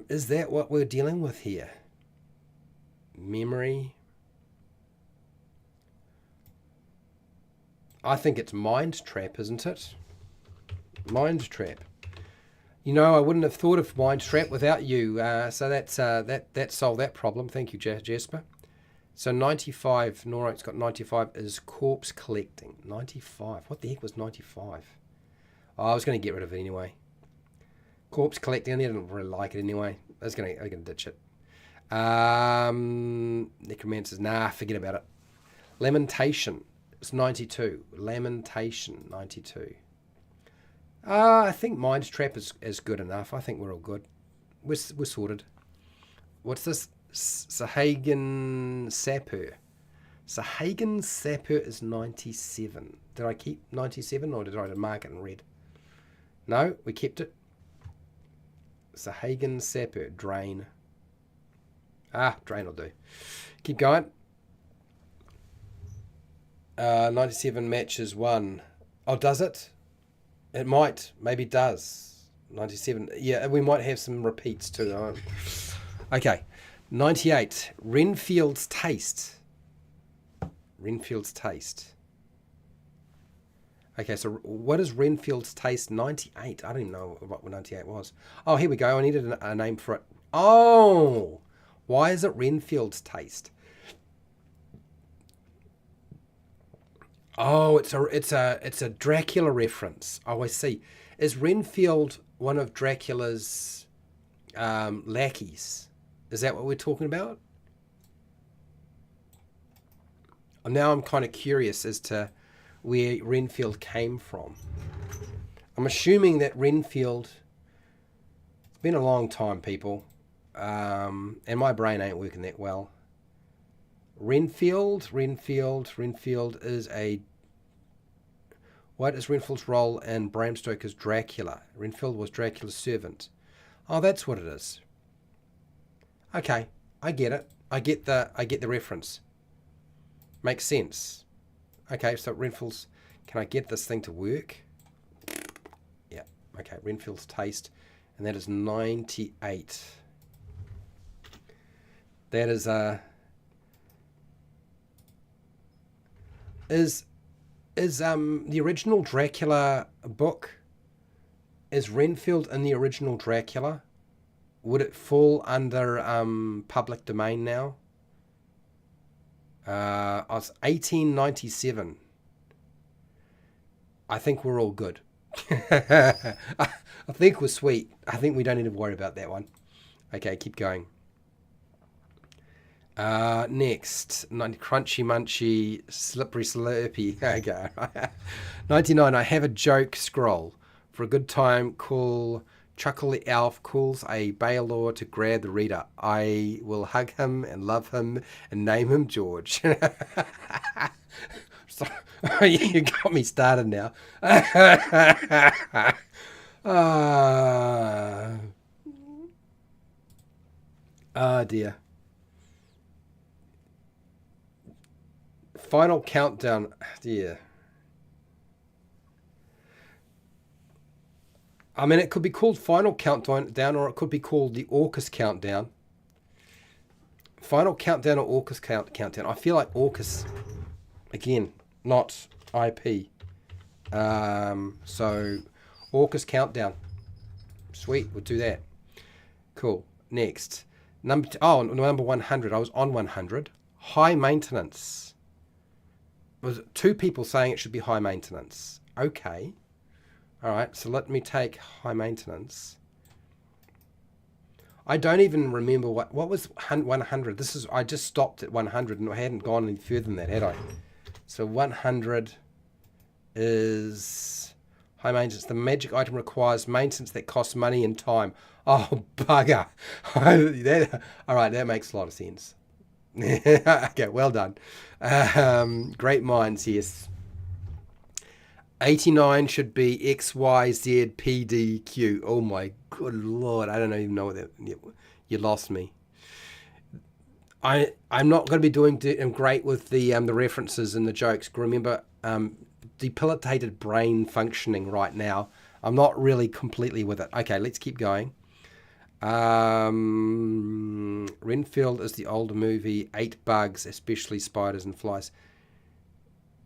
Is that what we're dealing with here? Memory. I think it's mind trap, isn't it? Mind trap. You know, I wouldn't have thought of mind trap without you. So that's that solved that problem. Thank you, Jasper. So 95. Nora's got 95 is corpse collecting. 95. What the heck was 95? Oh, I was going to get rid of it anyway. Corpse collecting. I didn't really like it anyway. I was going to ditch it. Necromancers. Nah, forget about it. Lamentation. It's 92. Lamentation. 92. I think Mind Trap is good enough. I think we're all good. We're sorted. What's this? Sahagan Sapper. Sahagan Sapper is 97. Did I keep 97 or did I mark it in red? No, we kept it. Sahagan Sapper. Drain. Drain will do. Keep going. 97 matches 1. Oh, does it? It might. Maybe it does. 97. Yeah, we might have some repeats too. Okay. 98. Renfield's Taste. Renfield's Taste. Okay, so what is Renfield's Taste? 98. I don't even know what 98 was. Oh, here we go. I needed a name for it. Oh! Why is it Renfield's Taste? Oh, it's a Dracula reference. Oh, I see. Is Renfield one of Dracula's lackeys? Is that what we're talking about? Now I'm kind of curious as to where Renfield came from. I'm assuming that Renfield... It's been a long time, people. And my brain ain't working that well. Renfield is a... What is Renfield's role in Bram Stoker's Dracula? Renfield was Dracula's servant. Oh, that's what it is. Okay, I get it. I get the reference. Makes sense. Okay, so Renfield's... Can I get this thing to work? Yeah. Okay, Renfield's Taste, and that is 98. That is Is the original Dracula book, is Renfield in the original Dracula? Would it fall under public domain now? It's 1897. I think we're all good. I think we're sweet. I think we don't need to worry about that one. Okay, keep going. Next, Crunchy Munchy, Slippery Slurpy. Okay. 99, I have a joke scroll. For a good time, call Chuckle the Elf calls a Baylor to grab the reader. I will hug him and love him and name him George. So, you got me started now. Dear. Final countdown. Dear. I mean, it could be called Final Countdown, or it could be called the Orcus Countdown. Final Countdown or Orcus Countdown. I feel like Orcus, again, not IP. So, Orcus Countdown. Sweet, we'll do that. Cool. Next. Number 100. I was on 100. High maintenance. Was two people saying it should be high maintenance. Okay. All right, so let me take high maintenance. I don't even remember what was 100. I just stopped at 100 and I hadn't gone any further than that, had I? So 100 is high maintenance. The magic item requires maintenance that costs money and time. Oh, bugger. All right, that makes a lot of sense. Okay, well done. Great minds, yes. 89 should be XYZPDQ. Oh my good lord, I don't even know what that... You lost me. I'm not going to be doing great with the references and the jokes. Remember, debilitated brain functioning right now. I'm not really completely with it. Okay, let's keep going. Renfield is the older movie. 8 bugs, especially spiders and flies.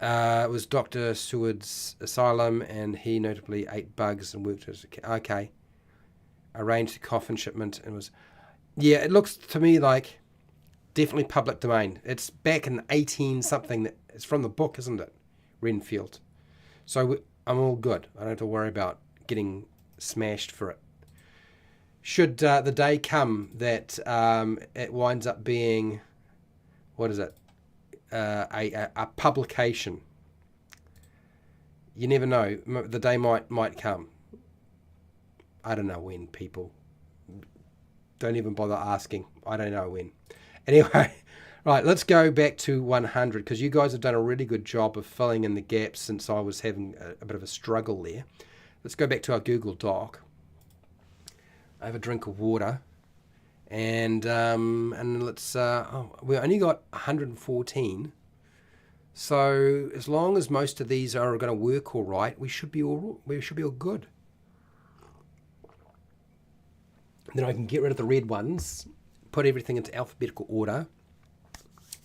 It was Dr. Seward's asylum, and he notably ate bugs and worked as okay. Arranged a coffin shipment and was... Yeah, it looks to me like definitely public domain. It's back in 18 something. It's from the book, isn't it? Renfield. So I'm all good. I don't have to worry about getting smashed for it. Should the day come that it winds up being, what is it, a publication? You never know. The day might come. I don't know when, people. Don't even bother asking. I don't know when. Anyway, right, let's go back to 100 because you guys have done a really good job of filling in the gaps since I was having a bit of a struggle there. Let's go back to our Google Doc. I have a drink of water, and let's. We only got 114, so as long as most of these are going to work all right, we should be all good. Then I can get rid of the red ones, put everything into alphabetical order,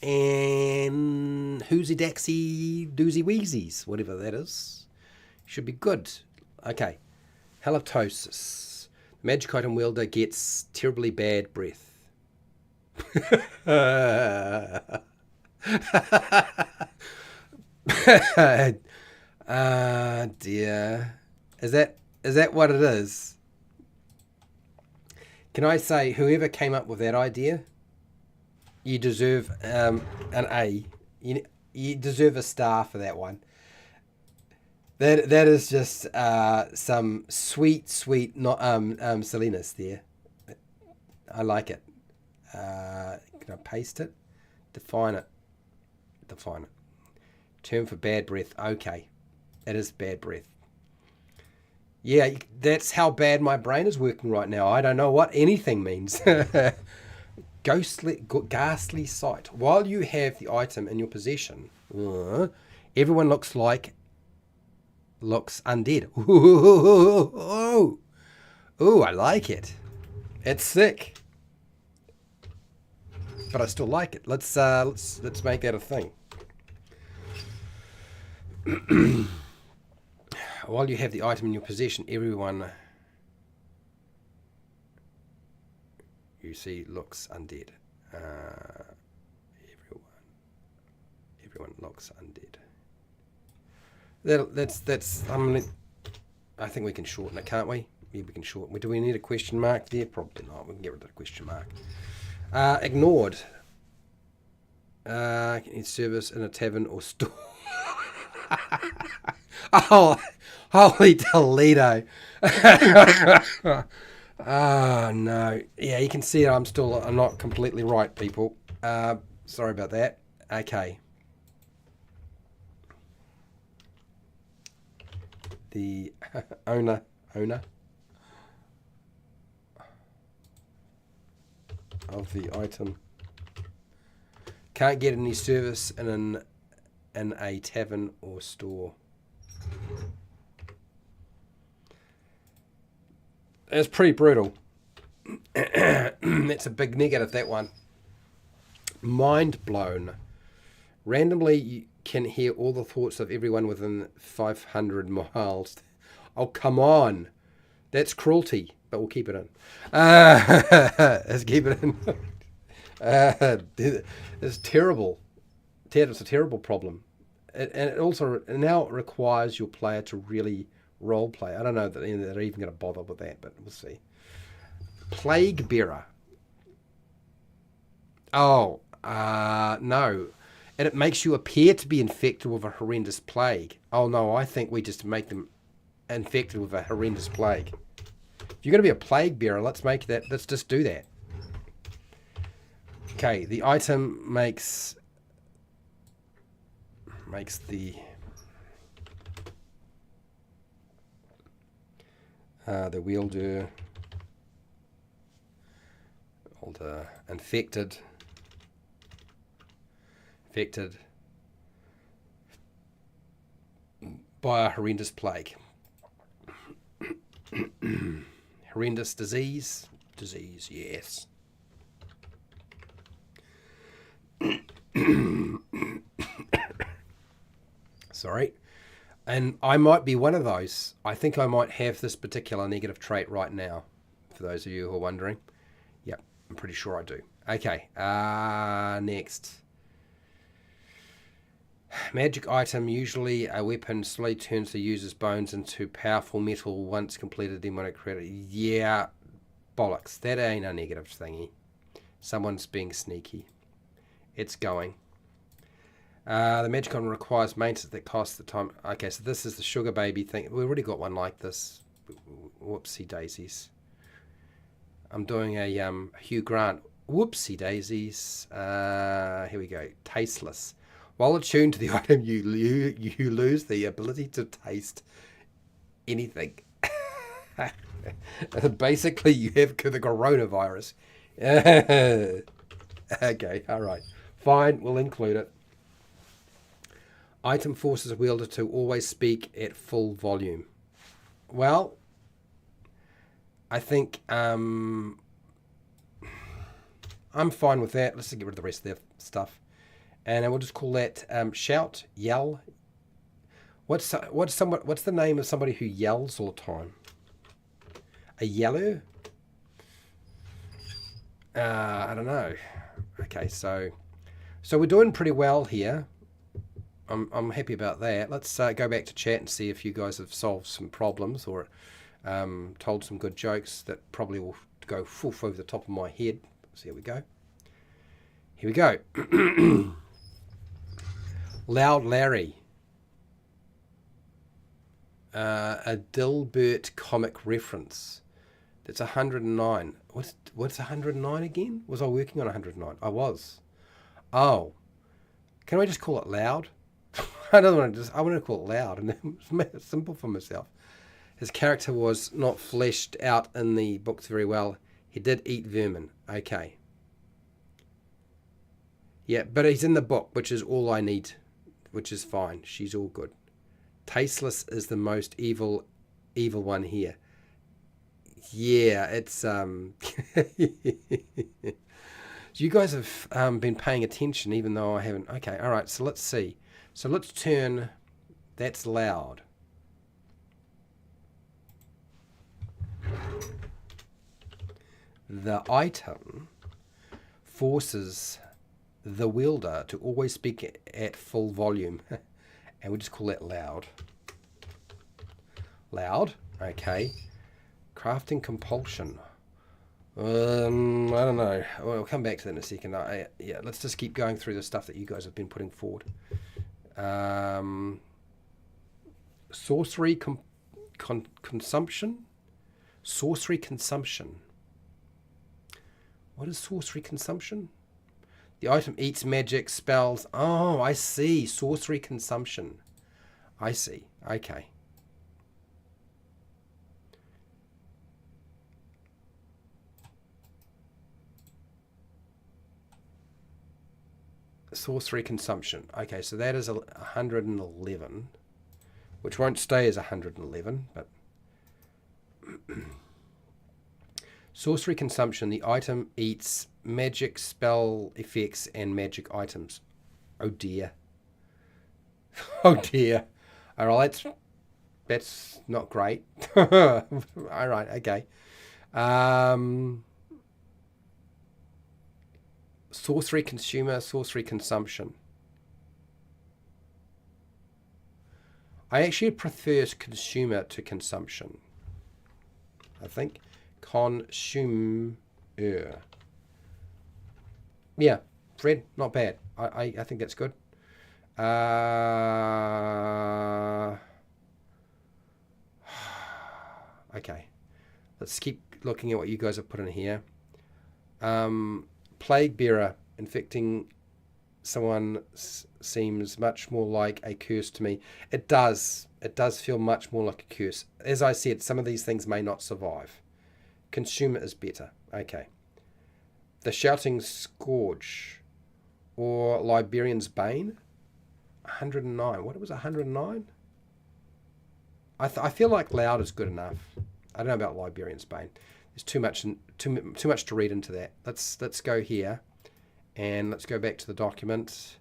and whoozy daxy doozy wheezies, whatever that is, should be good. Okay, halitosis. Magic item wielder gets terribly bad breath. Dear. Is that what it is? Can I say, whoever came up with that idea, you deserve an A. You deserve a star for that one. That is just some sweet not silliness there. I like it. Can I paste it? Define it. Term for bad breath. Okay, it is bad breath. Yeah, that's how bad my brain is working right now. I don't know what anything means. Ghastly sight. While you have the item in your possession, everyone looks undead. Ooh, I like it. It's sick, but I still like it. Let's make that a thing. While you have the item in your possession, everyone you see looks undead. Everyone looks undead. That's. I think we can shorten it, can't we? Yeah, we can shorten. Do we need a question mark there? Probably not. We can get rid of the question mark. Ignored. Can need service in a tavern or store. Oh, holy Toledo. Oh, no. Yeah, you can see I'm not completely right, people. Sorry about that. Okay. The owner of the item can't get any service in a tavern or store. It's pretty brutal. That's a big negative, that one. Mind blown. Randomly, you can hear all the thoughts of everyone within 500 miles. Oh, come on. That's cruelty, but we'll keep it in. Let's keep it in. It's terrible. It's a terrible problem. And it also now requires your player to really role play. I don't know that they're even going to bother with that, but we'll see. Plague bearer. Oh, no. And it makes you appear to be infected with a horrendous plague. Oh, no, I think we just make them infected with a horrendous plague. If you're going to be a plague bearer, let's just do that. Okay, the item makes the wielder infected affected by a horrendous plague. Horrendous disease. Disease, yes. Sorry. And I might be one of those. I think I might have this particular negative trait right now, for those of you who are wondering. Yep, I'm pretty sure I do. Okay, next. Magic item, usually a weapon, slowly turns the user's bones into powerful metal once completed, then when it created. Yeah, bollocks. That ain't a negative thingy. Someone's being sneaky. It's going. The magic item requires maintenance that costs the time. Okay, so this is the sugar baby thing. We've already got one like this. Whoopsie daisies. I'm doing a Hugh Grant. Whoopsie daisies. Here we go. Tasteless. While attuned to the item, you lose the ability to taste anything. Basically, you have the coronavirus. Okay, all right. Fine, we'll include it. Item forces a wielder to always speak at full volume. Well, I think I'm fine with that. Let's get rid of the rest of their stuff. And we'll just call that shout, yell. What's the name of somebody who yells all the time? A yeller? I don't know. Okay, so we're doing pretty well here. I'm happy about that. Let's go back to chat and see if you guys have solved some problems or told some good jokes that probably will go foof over the top of my head. So here we go. Here we go. Loud Larry. A Dilbert comic reference. That's 109. What's 109 again? Was I working on 109? I was. Oh. Can I just call it loud? I don't want to I want to call it loud and make it simple for myself. His character was not fleshed out in the books very well. He did eat vermin. Okay. Yeah, but he's in the book, which is all I need, which is fine. She's all good. Tasteless is the most evil one here. Yeah, it's So you guys have been paying attention, even though I haven't. Okay, all right. So let's see. So let's turn. That's loud. The item forces the wielder to always speak at full volume, and we'll just call that loud. Loud. Okay. Crafting compulsion. I don't know. We'll come back to that in a second. Yeah, let's just keep going through the stuff that you guys have been putting forward. Sorcery consumption? Sorcery consumption. What is sorcery consumption? The item eats magic spells. Oh, I see. Sorcery consumption. I see. Okay. Sorcery consumption. Okay, so that is 111, which won't stay as 111, but sorcery consumption. The item eats magic spell effects and magic items. Oh dear. Oh dear. All right, that's not great. All right, okay. Sorcery consumer, sorcery consumption. I actually prefer consumer to consumption. I think consumer. Yeah, Fred, not bad. I think that's good. Okay, let's keep looking at what you guys have put in here. Plague bearer infecting someone seems much more like a curse to me. It does feel much more like a curse. As I said, some of these things may not survive. Consumer is better. Okay. The shouting scourge. or Liberian's Bane. 109. What, it was 109? I feel like loud is good enough. I don't know about Liberian's Bane. There's too much to read into that. Let's go here, and let's go back to the document,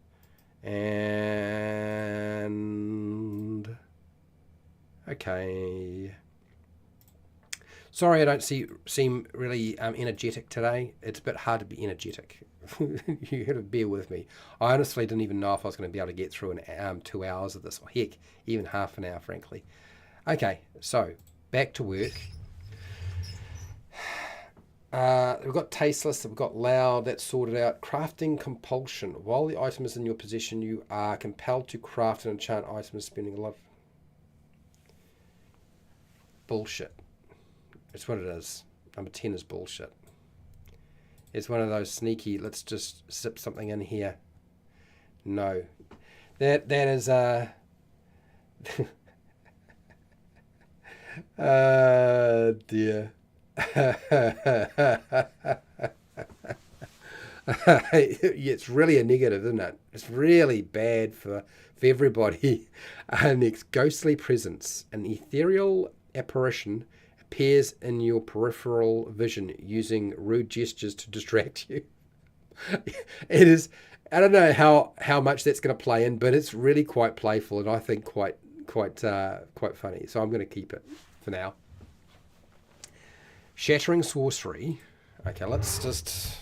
and okay. Sorry, I don't seem really energetic today. It's a bit hard to be energetic. You got to bear with me. I honestly didn't even know if I was going to be able to get through 2 hours of this, or heck, even half an hour, frankly. Okay, so back to work. We've got tasteless, we've got loud, that's sorted out. Crafting compulsion. While the item is in your possession, you are compelled to craft an enchant item, spending a lot of... Bullshit. It's what it is. Number 10 is bullshit. It's one of those sneaky, let's just zip something in here. No. That is dear. It's really a negative, isn't it? It's really bad for everybody. Next, ghostly presence. An ethereal apparition appears in your peripheral vision using rude gestures to distract you. It is, I don't know how much that's going to play in, but it's really quite playful, and I think quite funny. So I'm going to keep it for now. Shattering sorcery. Okay, let's just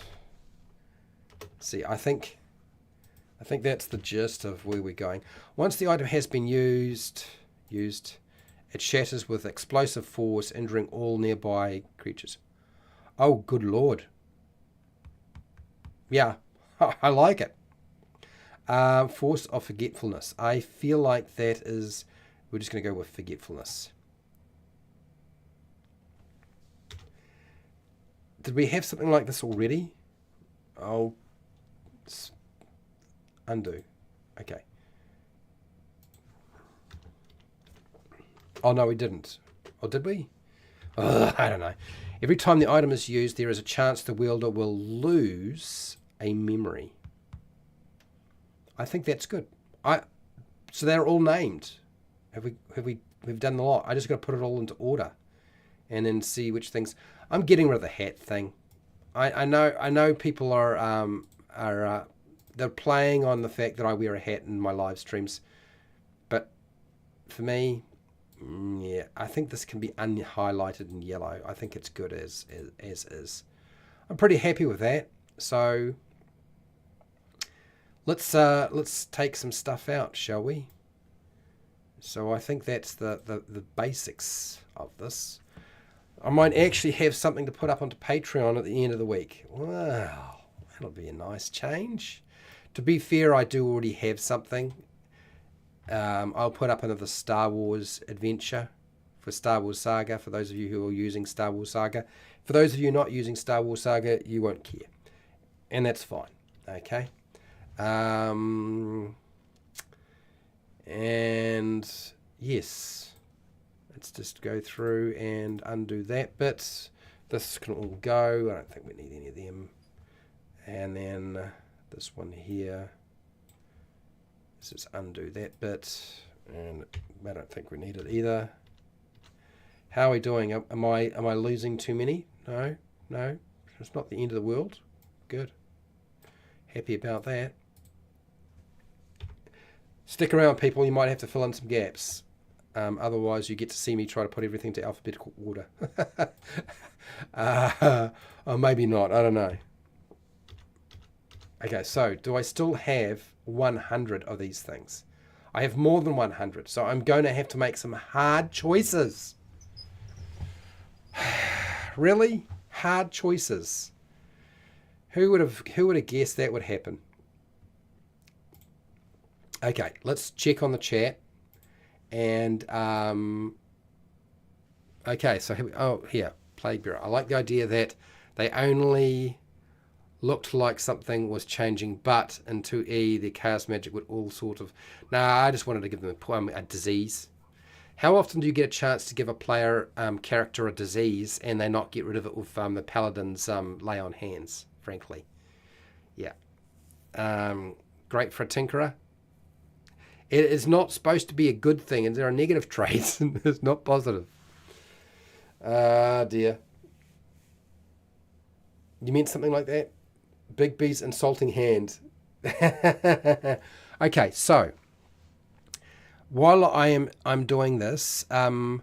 see. I think that's the gist of where we're going. Once the item has been used, it shatters with explosive force, injuring all nearby creatures. Oh, good lord. Yeah, I like it. Force of forgetfulness. I feel like that is... We're just going to go with forgetfulness. Did we have something like this already? Oh, undo. Okay. Oh, no, we didn't. Or did we? I don't know. Every time the item is used, there is a chance the wielder will lose a memory. I think that's good. So they're all named. We've done the lot. I just got to put it all into order, and then see which things. I'm getting rid of the hat thing. I know people are they're playing on the fact that I wear a hat in my live streams, but for me, yeah, I think this can be unhighlighted in yellow. I think it's good as is. I'm pretty happy with that. So let's take some stuff out, shall we? So I think that's the basics of this. I might actually have something to put up onto Patreon at the end of the week. Wow, that'll be a nice change. To be fair, I do already have something. I'll put up another Star Wars adventure for Star Wars Saga, for those of you who are using Star Wars Saga. For those of you not using Star Wars Saga, you won't care. And that's fine. Okay. And yes, let's just go through and undo that bit. This can all go. I don't think we need any of them. And then this one here. Let's just undo that bit. And I don't think we need it either. How are we doing? Am I losing too many? No. It's not the end of the world. Good. Happy about that. Stick around, people. You might have to fill in some gaps. Otherwise, you get to see me try to put everything to alphabetical order. Or maybe not. I don't know. Okay, so do I still have 100 of these things? I have more than 100, so I'm going to have to make some hard choices. Really? Hard choices. Who would have guessed that would happen? Okay, let's check on the chat. And okay, so here, Plague Bearer. I like the idea that they only looked like something was changing, but in 2E the chaos magic would all sort of... Nah, I just wanted to give them a disease. How often do you get a chance to give a player character a disease and they not get rid of it with the paladin's lay on hands? Frankly, yeah. Great for a tinkerer. It is not supposed to be a good thing, and there are negative traits, and it's not positive. Ah, dear. You meant something like that? Big B's insulting hand. Okay, so while I'm doing this, I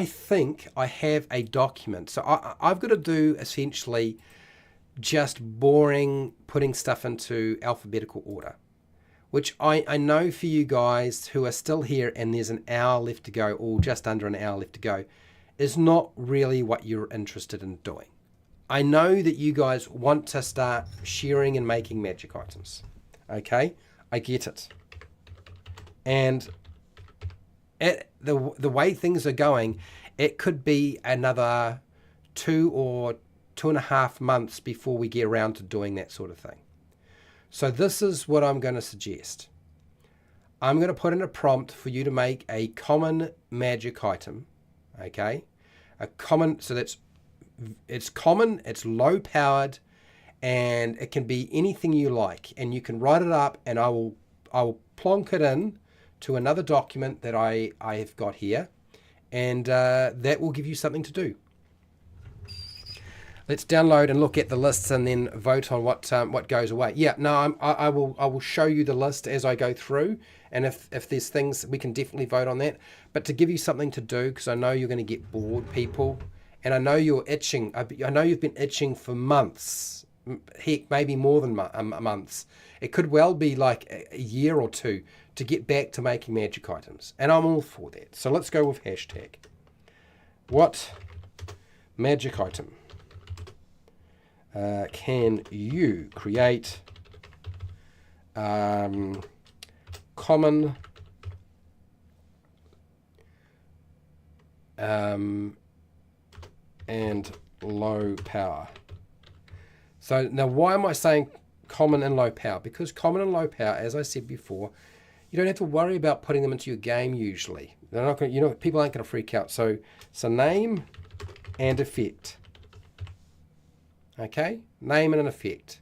think I have a document. So I've got to do essentially just boring putting stuff into alphabetical order, which I know for you guys who are still here and there's an hour left to go, or just under an hour left to go, is not really what you're interested in doing. I know that you guys want to start sharing and making magic items. Okay? I get it. And the way things are going, it could be another 2 or 2.5 months before we get around to doing that sort of thing. So this is what I'm going to suggest. I'm going to put in a prompt for you to make a common magic item. Okay? A common, so it's common, it's low powered, and it can be anything you like. And you can write it up, and I will plonk it in to another document that I have got here, and that will give you something to do. Let's download and look at the lists and then vote on what goes away. Yeah, no, I will show you the list as I go through, and if there's things, we can definitely vote on that. But to give you something to do, because I know you're going to get bored, people, and I know you're itching. I know you've been itching for months, heck, maybe more than months. It could well be like a year or two to get back to making magic items, and I'm all for that. So let's go with hashtag. What magic item can you create common and low power? So now, why am I saying common and low power? Because common and low power, as I said before, you don't have to worry about putting them into your game usually. They're not going to, people aren't going to freak out. So name and effect. Okay, name and an effect.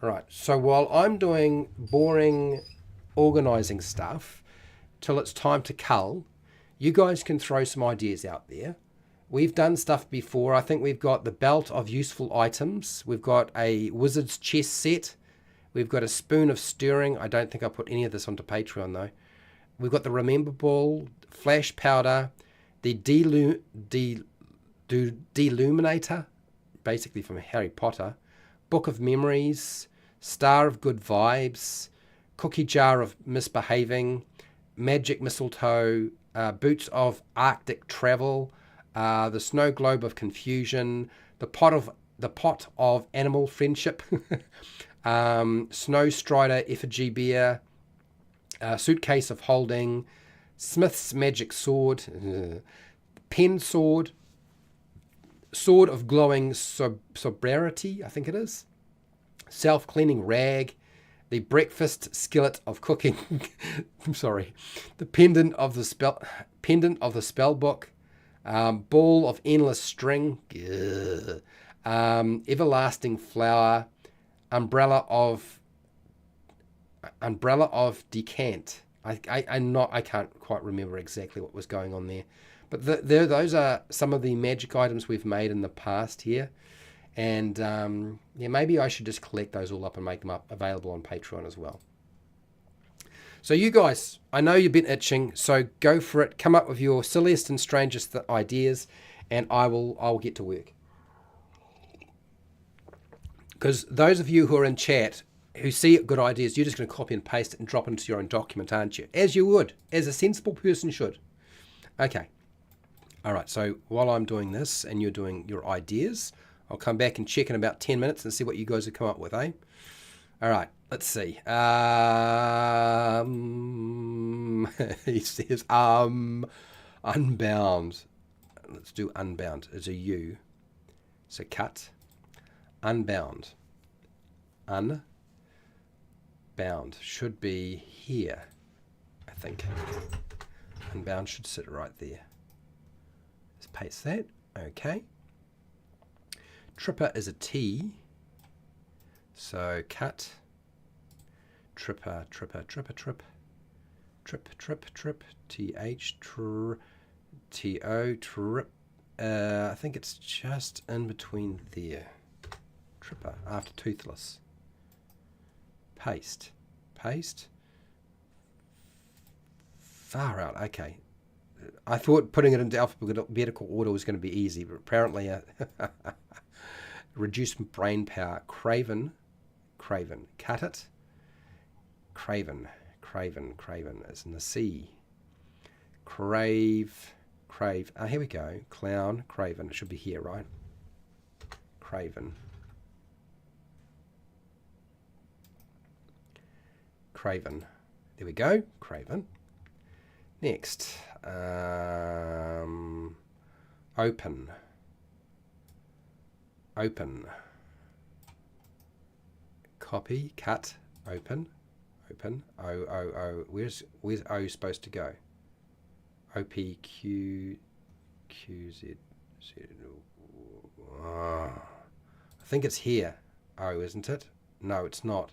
All right, so while I'm doing boring organizing stuff till it's time to cull, you guys can throw some ideas out there. We've done stuff before. I think we've got the belt of useful items. We've got a wizard's chest set. We've got a spoon of stirring. I don't think I put any of this onto Patreon though. We've got the remember ball, flash powder, the deluminator, basically from Harry Potter, book of memories, star of good vibes, cookie jar of misbehaving, magic mistletoe, boots of arctic travel, the snow globe of confusion, the pot of animal friendship, snow strider effigy beer, suitcase of holding, smith's magic sword, pen sword, sword of glowing sobriety, I think it is, self-cleaning rag, the breakfast skillet of cooking. I'm sorry, the pendant of the spell book, ball of endless string, everlasting flower, umbrella of decant. I can't quite remember exactly what was going on there, but those are some of the magic items we've made in the past here. And yeah, maybe I should just collect those all up and make them available on Patreon as well. So you guys, I know you've been itching, so go for it. Come up with your silliest and strangest ideas, and I'll get to work. Because those of you who are in chat who see good ideas, you're just going to copy and paste it and drop it into your own document, aren't you? As you would, as a sensible person should. Okay. All right, so while I'm doing this and you're doing your ideas, I'll come back and check in about 10 minutes and see what you guys have come up with, eh? All right, let's see. He says, unbound. Let's do unbound. It's a U. So cut. Unbound. Unbound should be here, I think. Unbound should sit right there. Let's paste that. Okay. Tripper is a T. So cut, tripper, trip, th, to, trip. I think it's just in between there. Tripper, after toothless. Paste. Far out, okay. I thought putting it into alphabetical order was going to be easy, but apparently reduced brain power. Craven. Cut it. Craven is in the C. Crave. Here we go. Clown, craven. It should be here, right? Craven. There we go. Craven. Next. Open. Copy. Cut. Open. O. Where's O supposed to go? OPQZ. I think it's here. O, isn't it? No, it's not.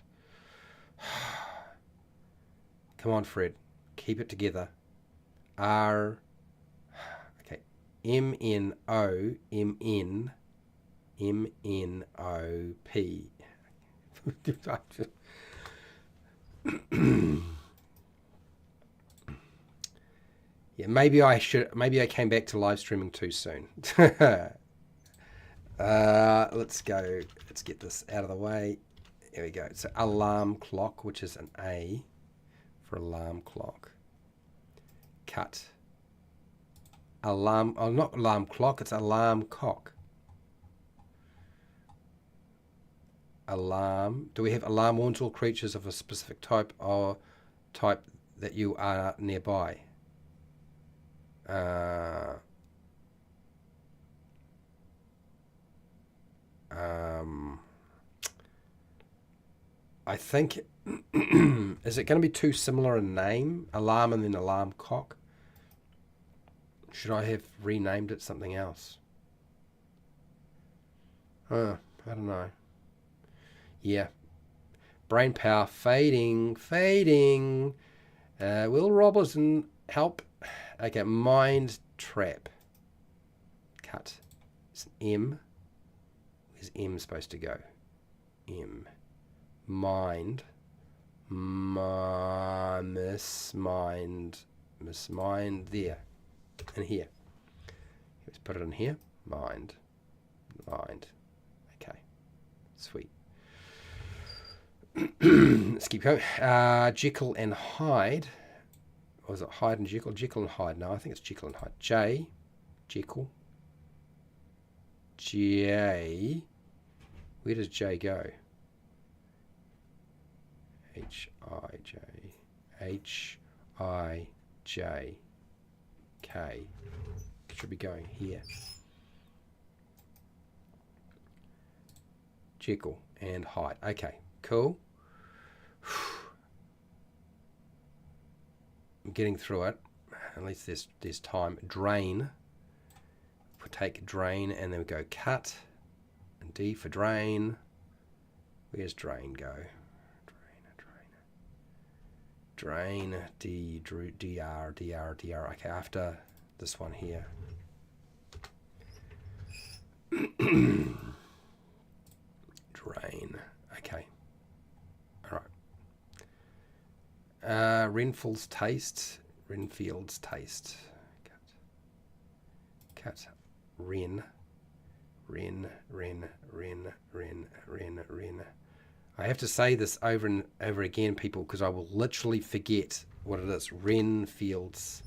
Come on, Fred. Keep it together. R. Okay. MNOP. Yeah, maybe I came back to live streaming too soon. Let's go. Let's get this out of the way. There we go. So alarm clock, which is an A for alarm clock. Cut. Alarm. Oh, not alarm clock. It's alarm cock. Alarm. Do we have alarm warns all creatures of a specific type or type that you are nearby? I think is it going to be too similar in name? Alarm and then alarm cock? Should I have renamed it something else? I don't know. Yeah. Brain power fading. Will Robertson help? Okay, mind trap. Cut. It's an M. Where's M supposed to go? M. Mind. Mismind there. And here. Let's put it in here. Mind. Okay. Sweet. Let's keep going. Jekyll and Hyde. Or was it Hyde and Jekyll? Jekyll and Hyde. No, I think it's Jekyll and Hyde. J. Jekyll. J. Where does J go? H-I-J. H-I-J. K. Should be going here. Jekyll and Hyde. Okay, cool. I'm getting through it. At least there's time. Drain. We'll take drain and then we go cut. And D for drain. Where's drain go? Drain. D. DR. Okay, after this one here. Drain. Okay. All right. Renfield's taste. Cut. Ren. I have to say this over and over again, people, because I will literally forget what it is. Renfields.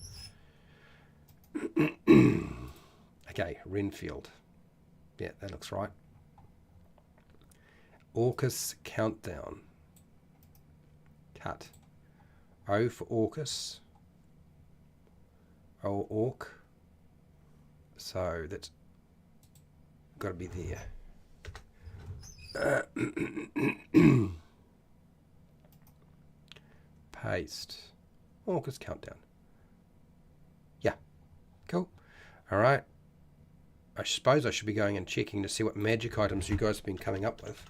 Okay, Renfield. Yeah, that looks right. Orcus countdown. Cut. O for Orcus. O orc. So that's got to be there. Paste. Orcus countdown. Yeah. Cool. All right. I suppose I should be going and checking to see what magic items you guys have been coming up with.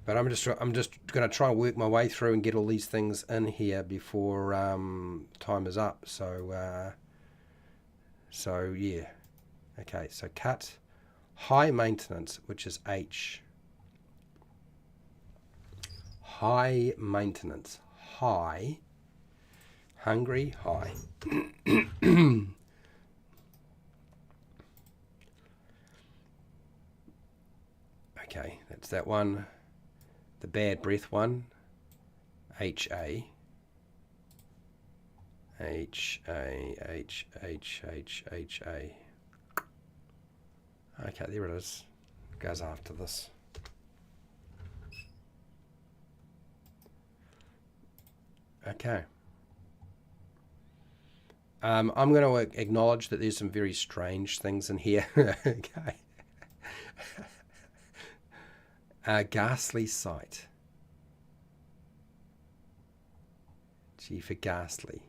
But I'm just going to try and work my way through and get all these things in here before time is up. So yeah. Okay, so cut high maintenance, which is H. High maintenance. High. Hungry, high. Okay, that's that one. The bad breath one. H-A. H-A. Okay, there it is. Goes after this. Okay. I'm going to acknowledge that there's some very strange things in here. Okay. Ghastly sight. G for ghastly.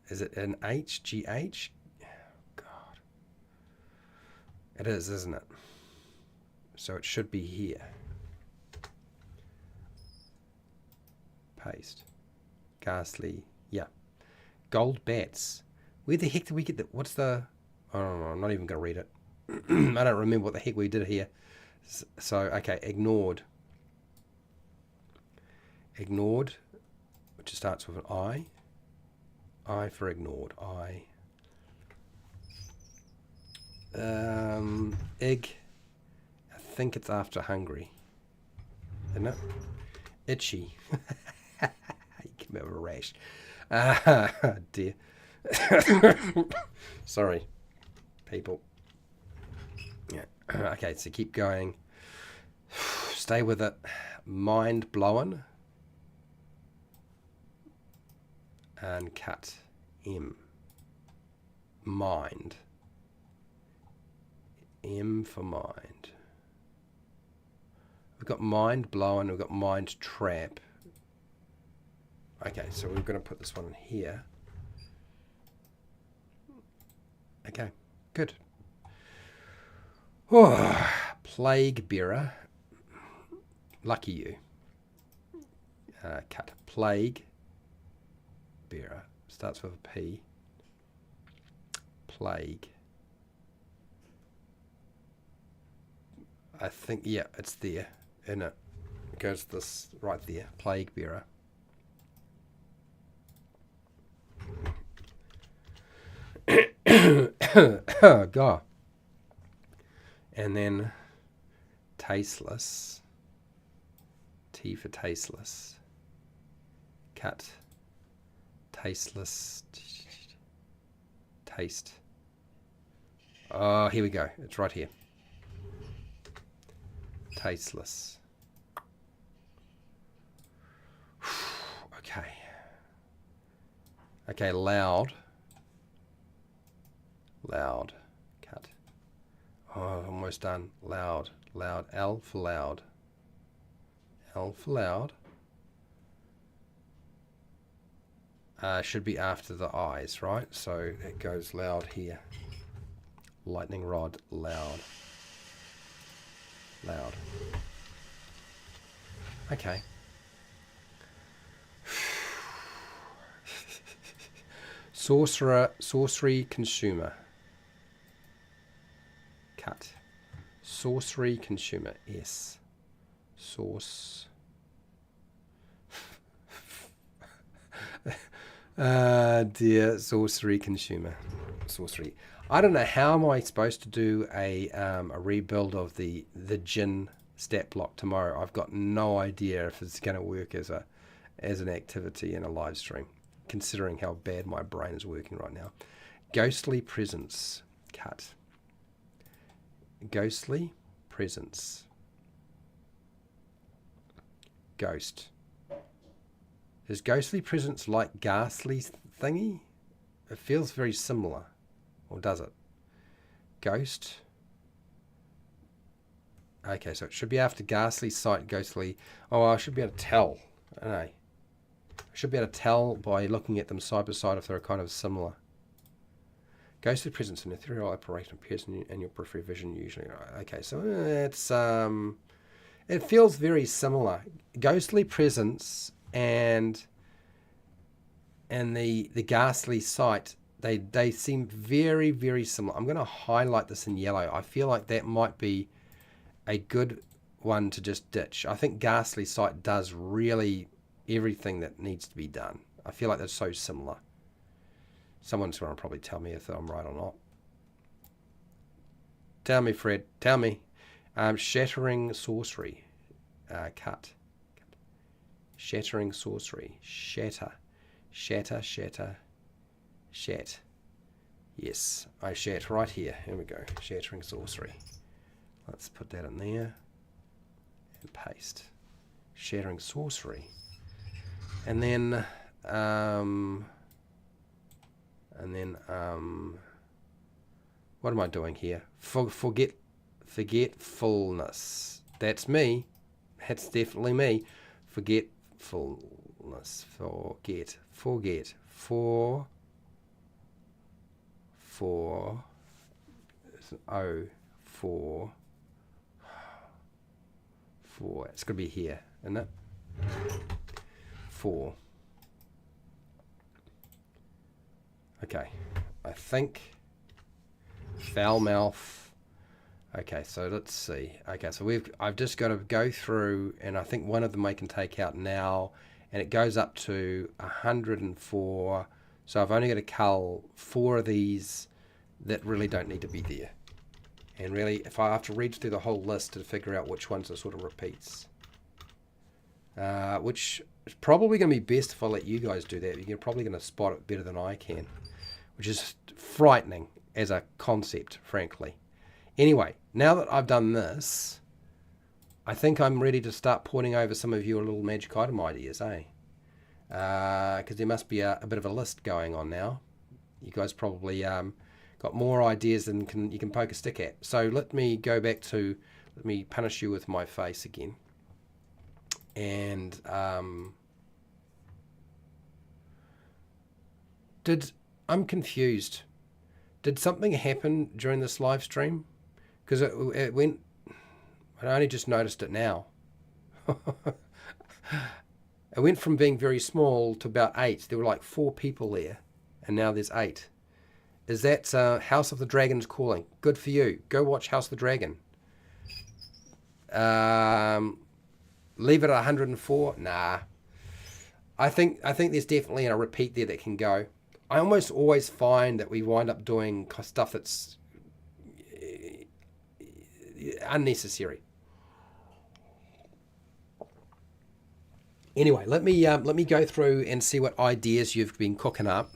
Is it an H? G-H? Oh, God. It is, isn't it? So it should be here. Paste. Ghastly. Yeah. Gold bats. Where the heck did we get that? What's the... Oh, no, I'm not even going to read it. I don't remember what the heck we did here. So, okay, ignored. Ignored, which starts with an I. I for ignored. I. Ig. I think it's after hungry. Isn't it? Itchy. You can have a rash. Dear. Sorry, people. Yeah. Okay, so keep going. Stay with it. Mind blowing. And cut. M. Mind. M for mind. We've got mind blowing. We've got mind trap. Okay, so we're going to put this one in here. Okay, good. Oh, plague bearer. Lucky you. Cut. Plague bearer. Starts with a P. Plague. I think, yeah, it's there. In it. It goes this right there. Plague bearer. Oh, God. And then tasteless. T for tasteless. Cut. Tasteless. Taste. Oh, here we go. It's right here. Tasteless. Okay. Okay, loud. Loud. Cut. Oh, almost done. Loud. Loud. L for loud. L for loud. Should be after the eyes, right? So it goes loud here. Lightning rod. Loud. Loud. Okay. Sorcerer. Sorcery consumer. Cut. Sorcery consumer. S. Source. Dear sorcery consumer. Sorcery. I don't know how am I supposed to do a rebuild of the gin stat block tomorrow. I've got no idea if it's going to work as an activity in a live stream, considering how bad my brain is working right now. Ghostly presence. Cut. Ghostly presence. Ghost. Is ghostly presence like ghastly thingy? It feels very similar. Or does it? Ghost. Okay, so it should be after ghastly sight, ghostly. Oh, I should be able to tell. I don't know. I should be able to tell by looking at them side by side if they're kind of similar. Ghostly presence in ethereal apparition appears in your peripheral vision usually. Okay, so it's it feels very similar. Ghostly presence and the ghastly sight, they seem very, very similar. I'm going to highlight this in yellow. I feel like that might be a good one to just ditch. I think ghastly sight does really everything that needs to be done. I feel like they're so similar. Someone's going to probably tell me if I'm right or not. Tell me, Fred. Tell me. Shattering sorcery. Cut. Shattering sorcery. Shatter. Shatter, shatter, shat. Yes, I shat right here. Here we go. Shattering sorcery. Let's put that in there and paste. Shattering sorcery. And then, what am I doing here? Forgetfulness. That's me. That's definitely me. Forgetfulness. Forget. It's going to be here, isn't it? 4. Okay, I think foul mouth. Okay, so let's see. Okay, so I've just got to go through, and I think one of them I can take out now, and it goes up to 104. So I've only got to cull 4 of these that really don't need to be there. And really, if I have to read through the whole list to figure out which ones are sort of repeats, which is probably going to be best if I let you guys do that. You're probably going to spot it better than I can, which is frightening as a concept, frankly. Anyway, now that I've done this, I think I'm ready to start pointing over some of your little magic item ideas, eh? Because there must be a bit of a list going on now. You guys probably got more ideas than you can poke a stick at. So let me go back to, let me punish you with my face again. And I'm confused. Did something happen during this live stream? Because it went, I only just noticed it now. It went from being very small to about 8. There were like 4 people there, and now there's 8. Is that House of the Dragon's calling? Good for you. Go watch House of the Dragon. Leave it at 104? Nah. I think there's definitely a repeat there that can go. I almost always find that we wind up doing stuff that's unnecessary. Anyway, let me go through and see what ideas you've been cooking up.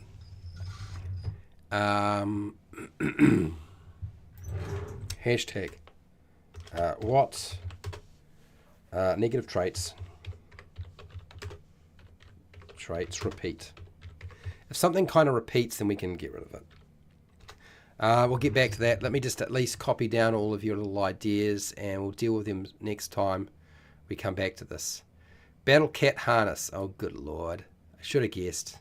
Hashtag what negative traits repeat. If something kind of repeats, then we can get rid of it. We'll get back to that. Let me just at least copy down all of your little ideas, and we'll deal with them next time we come back to this. Battle cat harness. Oh, good lord! I should have guessed.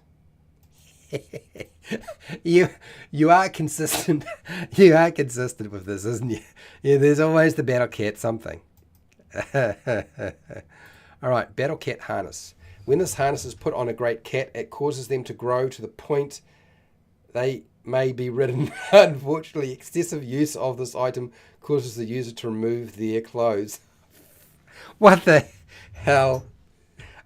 you are consistent. You are consistent with this, isn't you? Yeah, there's always the battle cat something. All right, battle cat harness. When this harness is put on a great cat, it causes them to grow to the point they may be ridden. Unfortunately, excessive use of this item causes the user to remove their clothes. What the hell?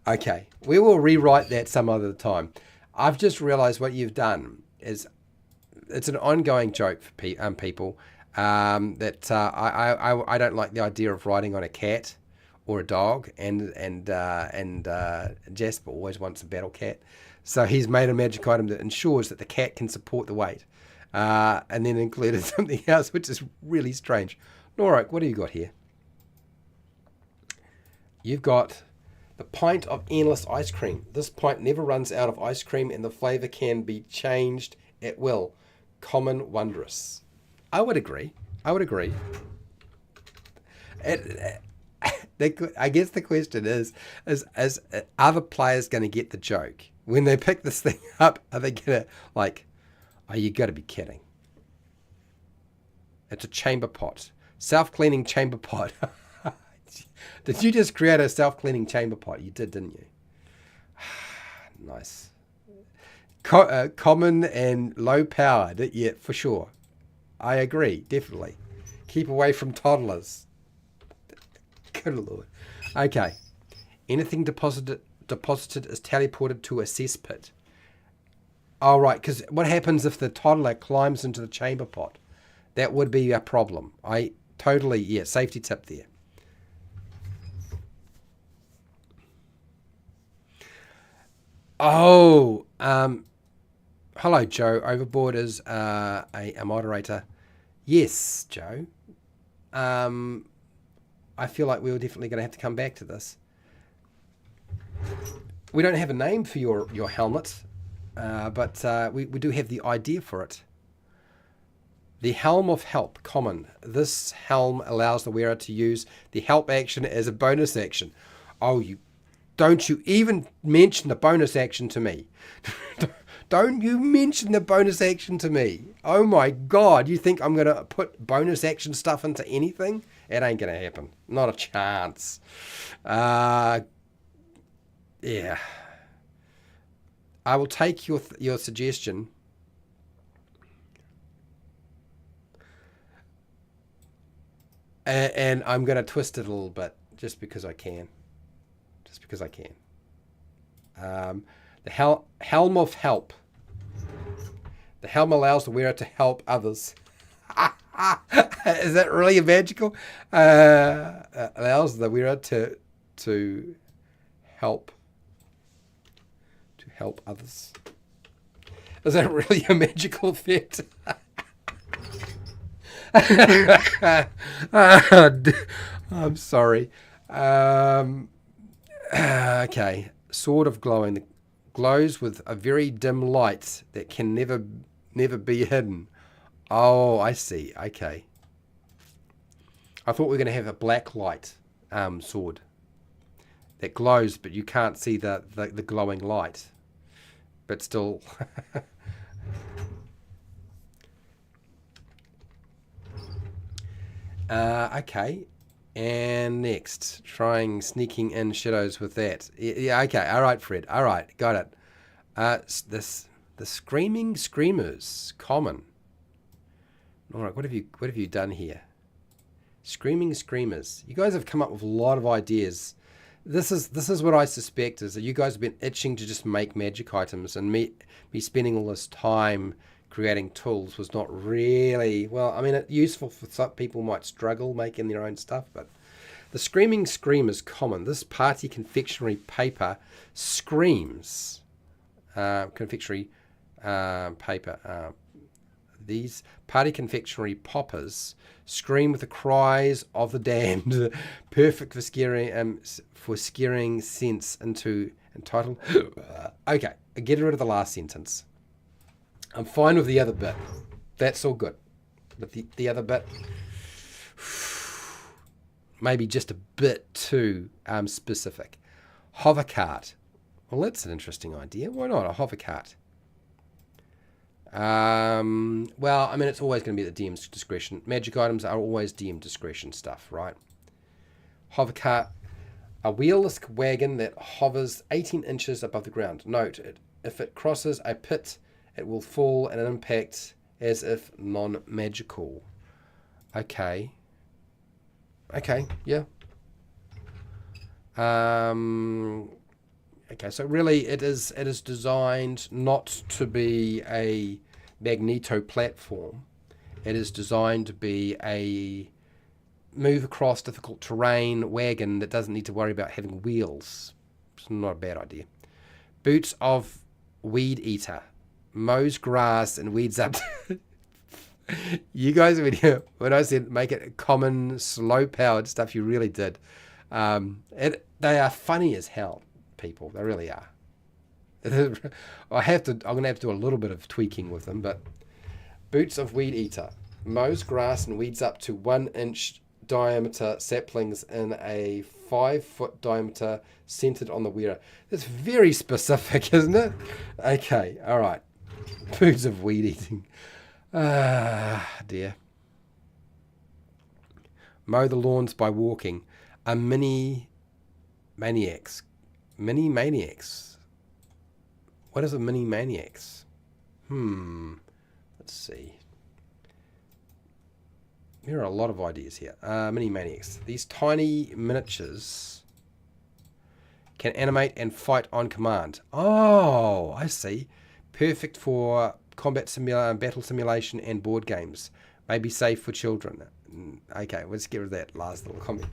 Okay, we will rewrite that some other time. I've just realized what you've done is it's an ongoing joke for people that I don't like the idea of riding on a cat or a dog, and Jasper always wants a battle cat, so he's made a magic item that ensures that the cat can support the weight, and then included something else which is really strange. Norok, what have you got here? You've got the pint of endless ice cream. This pint never runs out of ice cream, and the flavour can be changed at will. Common wondrous. I would agree. I guess the question is are the players going to get the joke? When they pick this thing up, are they going to, like, oh, you got to be kidding. It's a chamber pot. Self-cleaning chamber pot. Did you just create a self-cleaning chamber pot? You did, didn't you? Nice. Common and low-powered. Yeah, for sure. I agree, definitely. Keep away from toddlers. Good Lord. Okay. Anything deposited is teleported to a cesspit. Oh, right, because what happens if the toddler climbs into the chamber pot? That would be a problem. Yeah, safety tip there. Oh, hello, Joe. Overboard is a moderator. Yes, Joe. I feel like we're definitely going to have to come back to this. We don't have a name for your helmet, but we do have the idea for it. The Helm of Help, common. This helm allows the wearer to use the help action as a bonus action. Oh, don't you even mention the bonus action to me. Don't you mention the bonus action to me. Oh my God, you think I'm going to put bonus action stuff into anything? It ain't going to happen. Not a chance. Yeah. I will take your suggestion. And I'm going to twist it a little bit just because I can. The Helm of Help. The helm allows the wearer to help others. Is that really magical? Allows the wearer to help others. Is that really a magical effect? I'm sorry. Okay. Sword of Glowing. Glows with a very dim light that can never be hidden. Oh, I see. Okay. I thought we were going to have a black light sword that glows, but you can't see the glowing light. But still... okay. And next, trying sneaking in shadows with that. Yeah, okay. All right, Fred. All right, got it. The Screaming Screamers, common. All right, what have you done here? Screaming Screamers. You guys have come up with a lot of ideas. This is what I suspect is that you guys have been itching to just make magic items, and me spending all this time creating tools was not really, well, I mean, it's useful for some people might struggle making their own stuff, but the Screaming Screamers common. This party confectionery paper screams. Confectionery paper. These party confectionery poppers scream with the cries of the damned, perfect for scaring sense into entitled. Okay, get rid of the last sentence. I'm fine with the other bit. That's all good. But the other bit, maybe just a bit too specific. Hover cart. Well, that's an interesting idea. Why not a hover cart? Well, I mean, it's always going to be at the DM's discretion. Magic items are always DM discretion stuff, right? Hover cart. A wheelless wagon that hovers 18 inches above the ground. Note, if it crosses a pit, it will fall and impact as if non-magical. Okay. Okay, yeah. Okay, so really it is designed not to be a magneto platform. It is designed to be a move across difficult terrain wagon that doesn't need to worry about having wheels. It's not a bad idea. Boots of Weed Eater. Mows grass and weeds up. You guys, when I said make it common, slow-powered stuff, you really did. They are funny as hell, people. They really are. I'm going to have to do a little bit of tweaking with them, but Boots of Weed Eater. Mows grass and weeds up to 1-inch diameter saplings in a 5-foot diameter centered on the wearer. That's very specific, isn't it? Okay, all right. Boots of weed eating. Ah, dear. Mow the lawns by walking. A mini maniacs. Mini maniacs. What is a mini maniacs? Let's see. There are a lot of ideas here. Mini maniacs. These tiny miniatures can animate and fight on command. Oh, I see. Perfect for combat battle simulation and board games. Maybe safe for children. Okay, let's get rid of that last little comment.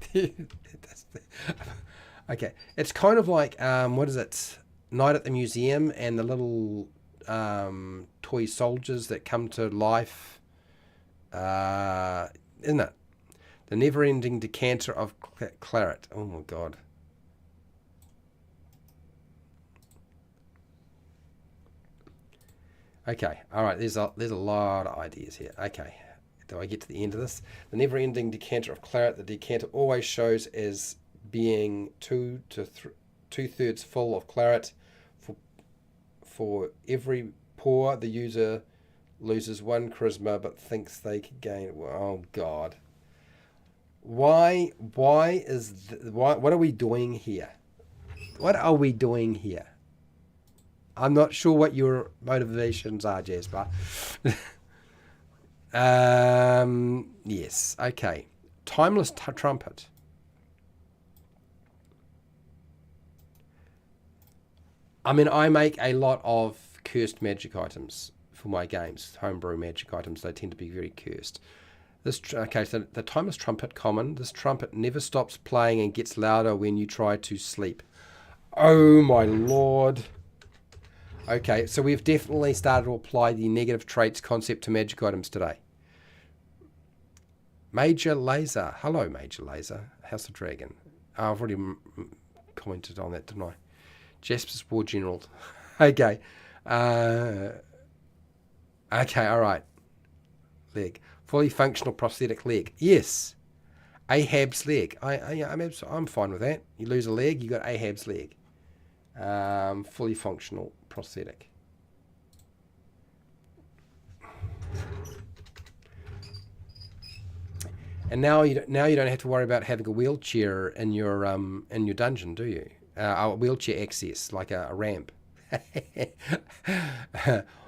Okay, it's kind of like, what is it? Night at the Museum and the little toy soldiers that come to life. Isn't it? The never-ending decanter of claret. Oh my God. Okay, all right. There's a lot of ideas here. Okay, do I get to the end of this? The never-ending decanter of claret. The decanter always shows as being two-thirds full of claret. For every pour, the user loses 1 charisma, but thinks they can gain. Oh God! Why what are we doing here? What are we doing here? I'm not sure what your motivations are, Jasper. Yes. Okay. Timeless trumpet. I mean, I make a lot of cursed magic items for my games. Homebrew magic items. They tend to be very cursed. Okay, so the timeless trumpet common. This trumpet never stops playing and gets louder when you try to sleep. Oh my Lord. Okay, so we've definitely started to apply the negative traits concept to magic items today. Major Laser. Hello, Major Laser. House of Dragon. Oh, I've already commented on that, didn't I? Jasper's War General. Okay. Okay, all right. Leg. Fully functional prosthetic leg. Yes. Ahab's leg. I'm fine with that. You lose a leg, you got Ahab's leg. Fully functional prosthetic. And now you don't have to worry about having a wheelchair in your dungeon, do you? A wheelchair access, like a ramp.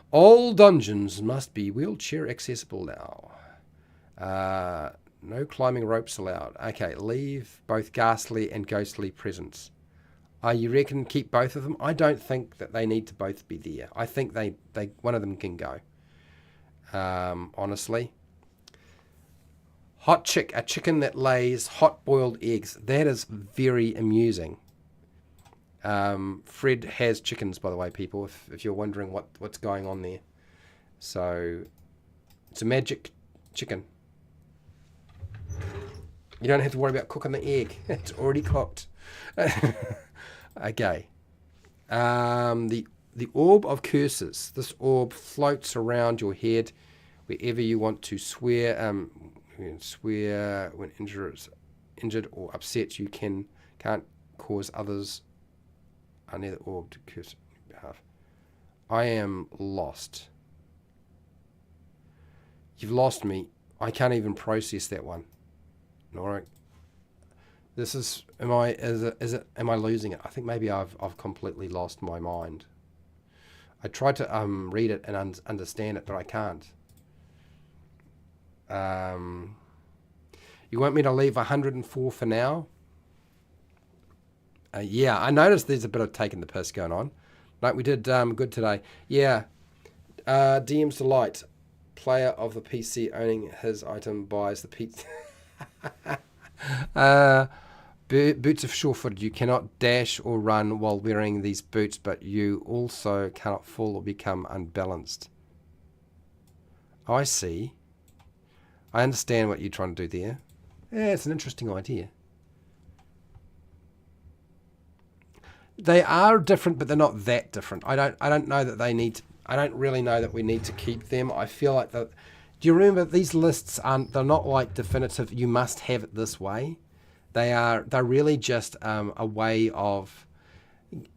All dungeons must be wheelchair accessible now. No climbing ropes allowed. Okay, leave both ghastly and ghostly presents. You reckon keep both of them? I don't think that they need to both be there. I think they one of them can go. Honestly. A chicken that lays hot boiled eggs. That is very amusing. Fred has chickens, by the way, people, if you're wondering what's going on there. So it's a magic chicken. You don't have to worry about cooking the egg. It's already cooked. Okay. The orb of curses. This orb floats around your head wherever you want to swear. When injured or upset, you can't cause others near the orb to curse on your behalf. I am lost. You've lost me. I can't even process that one. Alright. This is am I losing it? I think maybe I've completely lost my mind. I tried to read it and understand it, but I can't. You want me to leave 104 for now? Yeah, I noticed there's a bit of taking the piss going on. No, we did good today. Yeah. DM's Delight. Player of the PC owning his item buys the pizza. Boots of Shawford. You cannot dash or run while wearing these boots, but you also cannot fall or become unbalanced. Oh, I see. I understand what you're trying to do there. Yeah, it's an interesting idea. They are different, but they're not that different. I don't know that they need to, I don't really know that we need to keep them. I feel like that. Do you remember these lists they're not like definitive, you must have it this way. They're really just a way of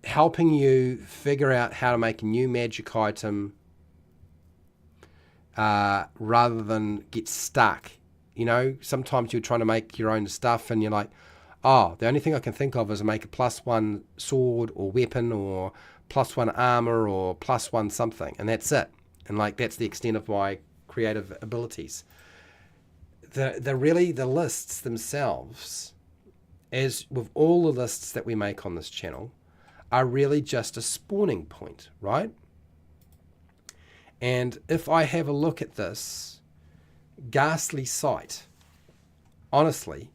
helping you figure out how to make a new magic item rather than get stuck You know, sometimes you're trying to make your own stuff and you're like, oh, the only thing I can think of is make a +1 sword or weapon or +1 armor or +1 something, and that's it. And like that's the extent of my creative abilities. The lists themselves, as with all the lists that we make on this channel, are really just a spawning point, right? And if I have a look at this ghastly sight, honestly,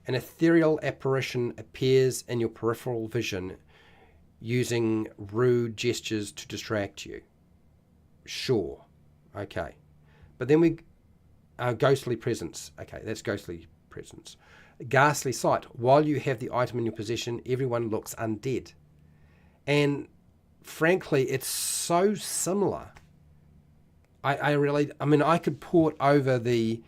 an ethereal apparition appears in your peripheral vision using rude gestures to distract you. Sure. Okay. But then we... ghostly presence. Okay, that's ghostly presence. Ghastly sight. While you have the item in your possession, everyone looks undead. And frankly, it's so similar. I mean, I could port over the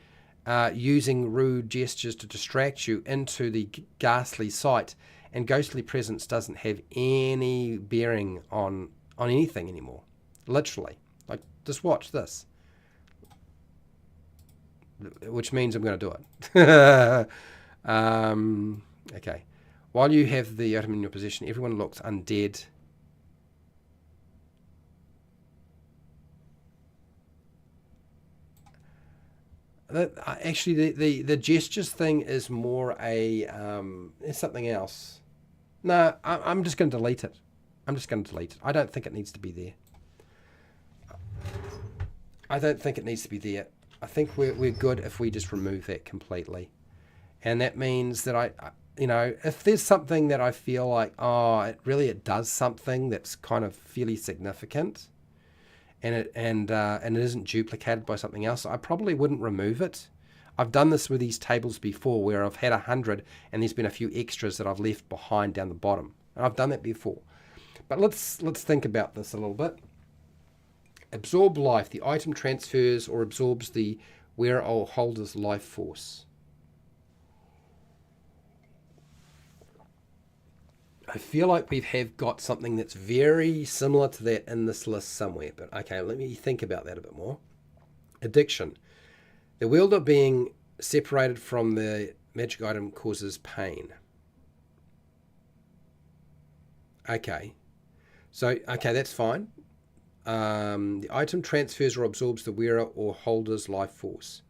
using rude gestures to distract you into the ghastly sight, and ghostly presence doesn't have any bearing on anything anymore. Literally. Like, just watch this. Which means I'm going to do it. Okay. While you have the item in your possession, everyone looks undead. Actually, the gestures thing is more a it's something else. No, I'm just going to delete it. I'm just going to delete it. I don't think it needs to be there. I don't think it needs to be there. I think we're good if we just remove that completely. And that means that you know, if there's something that I feel like, oh, it does something that's kind of fairly significant, and it isn't duplicated by something else, I probably wouldn't remove it. I've done this with these tables before where I've had 100 and there's been a few extras that I've left behind down the bottom. And I've done that before. But let's think about this a little bit. Absorb life. The item transfers or absorbs the wearer or holder's life force. I feel like we have got something that's very similar to that in this list somewhere. But okay, let me think about that a bit more. Addiction. The wielder being separated from the magic item causes pain. Okay. So, okay, that's fine. The item transfers or absorbs the wearer or holder's life force.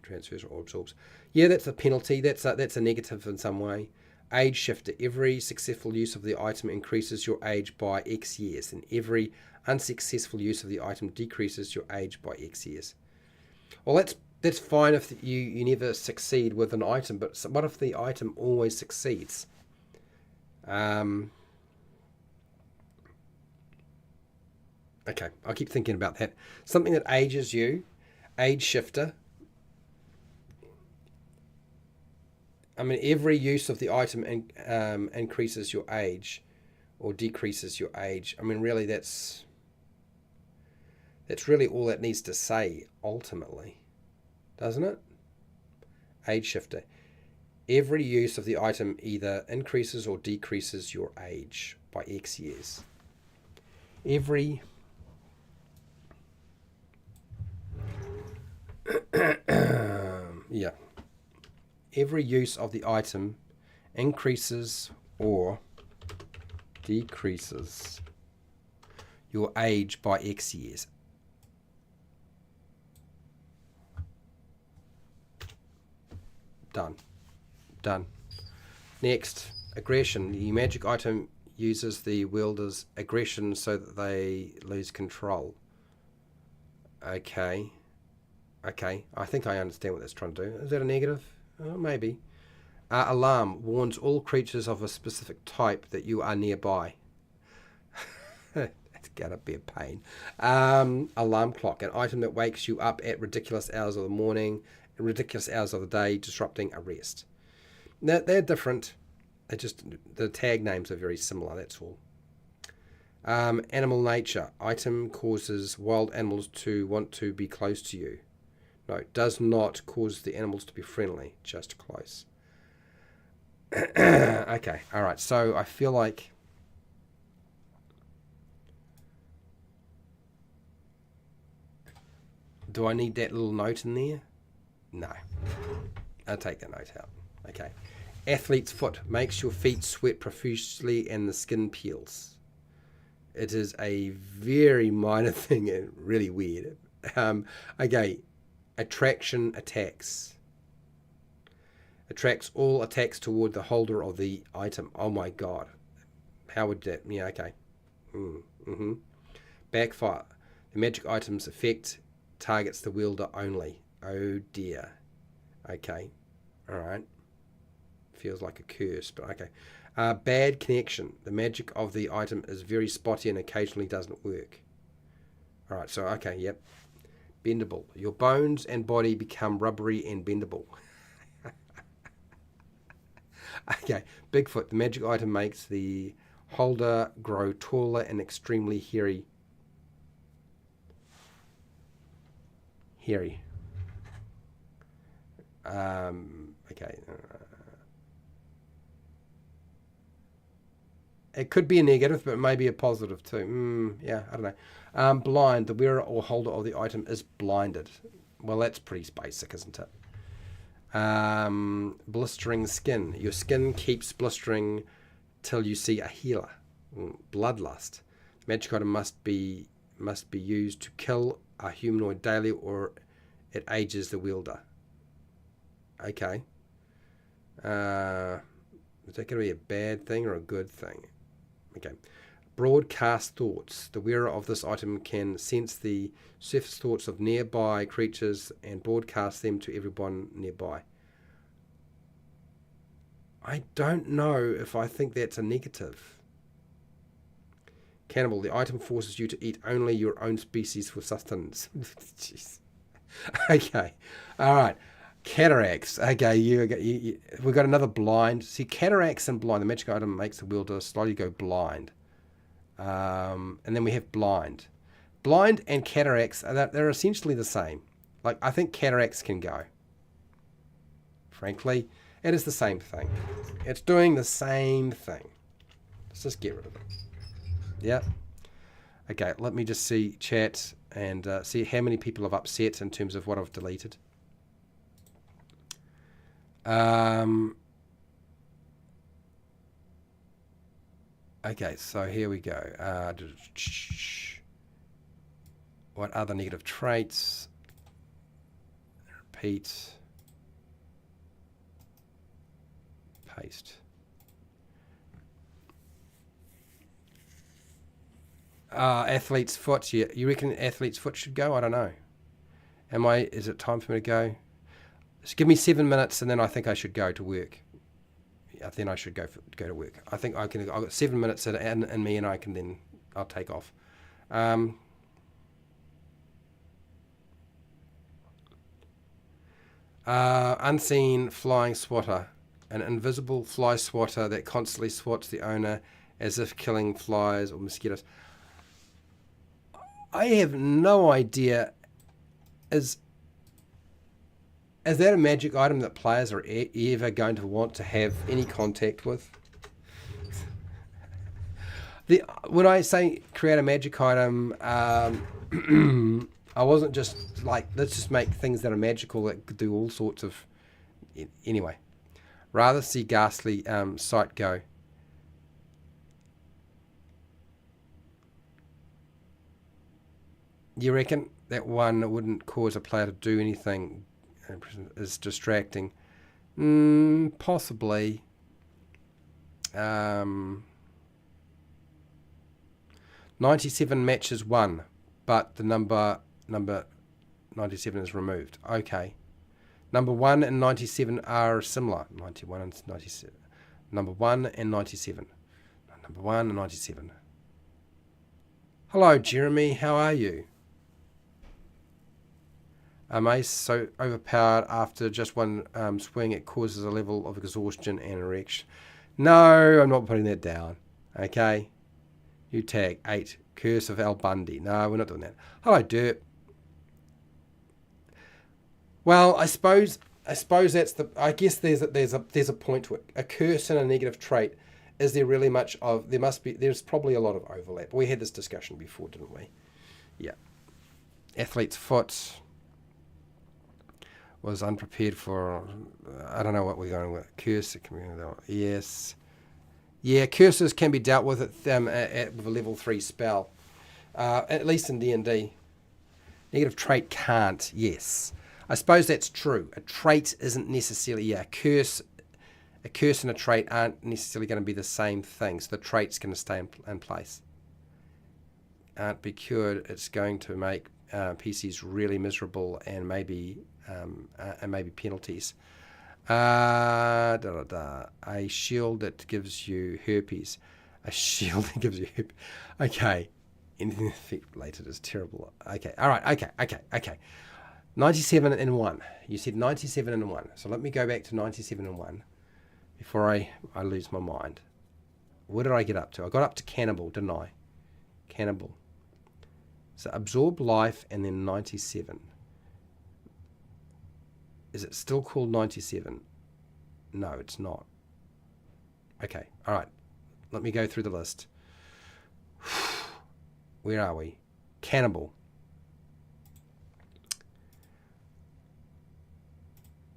Transfers or absorbs. Yeah, that's a penalty. That's a negative in some way. Age shifter. Every successful use of the item increases your age by X years, and every unsuccessful use of the item decreases your age by X years. Well, that's fine if you never succeed with an item, but what if the item always succeeds? Okay, I'll keep thinking about that. Something that ages you, age shifter. I mean, every use of the item increases your age or decreases your age. I mean, really, that's really all that needs to say, ultimately. Doesn't it? Age shifter. Every use of the item either increases or decreases your age by X years. Every... yeah. Every use of the item increases or decreases your age by X years. Done. Done. Next, aggression. The magic item uses the wielder's aggression so that they lose control. Okay. Okay, I think I understand what that's trying to do. Is that a negative? Maybe. Alarm warns all creatures of a specific type that you are nearby. That's gotta be a pain. Alarm clock, an item that wakes you up at ridiculous hours of the morning, ridiculous hours of the day, disrupting a rest. Now, they're different. The tag names are very similar, that's all. Animal nature. Item causes wild animals to want to be close to you. No, it does not cause the animals to be friendly, just close. Okay, alright, so I feel like... Do I need that little note in there? No. I'll take that note out. Okay. Athlete's foot makes your feet sweat profusely and the skin peels. It is a very minor thing and really weird. Okay. Attraction attacks. Attracts all attacks toward the holder of the item. Oh my god. How would that... Yeah, okay. Backfire. The magic item's effect targets the wielder only. Oh dear. Okay. Alright. Feels like a curse, but okay. Bad connection. The magic of the item is very spotty and occasionally doesn't work. Alright, so okay, yep. Bendable. Your bones and body become rubbery and bendable. Okay. Bigfoot. The magic item makes the holder grow taller and extremely hairy. Hairy. Okay. It could be a negative, but maybe a positive too. Yeah, I don't know. Blind. The wearer or holder of the item is blinded. Well, that's pretty basic, isn't it? Blistering skin. Your skin keeps blistering till you see a healer. Bloodlust. Magic item must be used to kill a humanoid daily, or it ages the wielder. Okay. Is that going to be a bad thing or a good thing? Okay. Broadcast thoughts. The wearer of this item can sense the surface thoughts of nearby creatures and broadcast them to everyone nearby. I don't know if I think that's a negative. Cannibal. The item forces you to eat only your own species for sustenance. Jeez. Okay. All right. Cataracts. Okay, we've got another blind. See, cataracts and blind. The magic item makes the wielder slowly go blind. And then we have blind. Blind and cataracts, they're essentially the same. Like, I think cataracts can go. Frankly, it is the same thing. It's doing the same thing. Let's just get rid of it. Yeah. Okay, let me just see chat and see how many people have upset in terms of what I've deleted. Okay, so here we go. What other negative traits? Repeat. Paste. Athlete's foot. You reckon athlete's foot should go? I don't know. Is it time for me to go? Just give me 7 minutes and then I think I should go to work. Then I should go to work. I think I can. I've got 7 minutes in me, and I'll take off. Unseen flying swatter, an invisible fly swatter that constantly swats the owner as if killing flies or mosquitoes. I have no idea. Is that a magic item that players are ever going to want to have any contact with? When I say create a magic item, I wasn't just like, let's just make things that are magical that could do all sorts of... Anyway. Rather see ghastly sight go. You reckon that one wouldn't cause a player to do anything? Is distracting. Possibly. 97 matches won, but the number 97 is removed. Okay. Number 1 and 97 are similar. 91 and 97. Number 1 and 97. Number 1 and 97. Hello, Jeremy. How are you? A mace so overpowered after just one swing it causes a level of exhaustion and erection. No, I'm not putting that down. Okay. You tag 8. Curse of Al Bundy. No, we're not doing that. Hello, Derp. Well, I suppose that's the. I guess there's a point to it. A curse and a negative trait. Is there really much of? There's probably a lot of overlap. We had this discussion before, didn't we? Yeah. Athlete's foot. Was unprepared for, I don't know what we're going with. Curse, yes. Yeah, curses can be dealt with with a level 3 spell. At least in D&D. Negative trait can't, yes. I suppose that's true. A trait isn't necessarily, a curse and a trait aren't necessarily going to be the same thing, so the trait's going to stay in place. Aren't be cured, it's going to make PCs really miserable and maybe penalties. A shield that gives you herpes. A shield that gives you herpes. Okay. Anything effect related is terrible. Okay. All right. Okay. 97 and 1. You said 97 and 1. So let me go back to 97 and 1 before I lose my mind. Where did I get up to? I got up to cannibal, didn't I? Cannibal. So absorb life and then 97. Is it still called 97? No, it's not. Okay, all right. Let me go through the list. Where are we? Cannibal.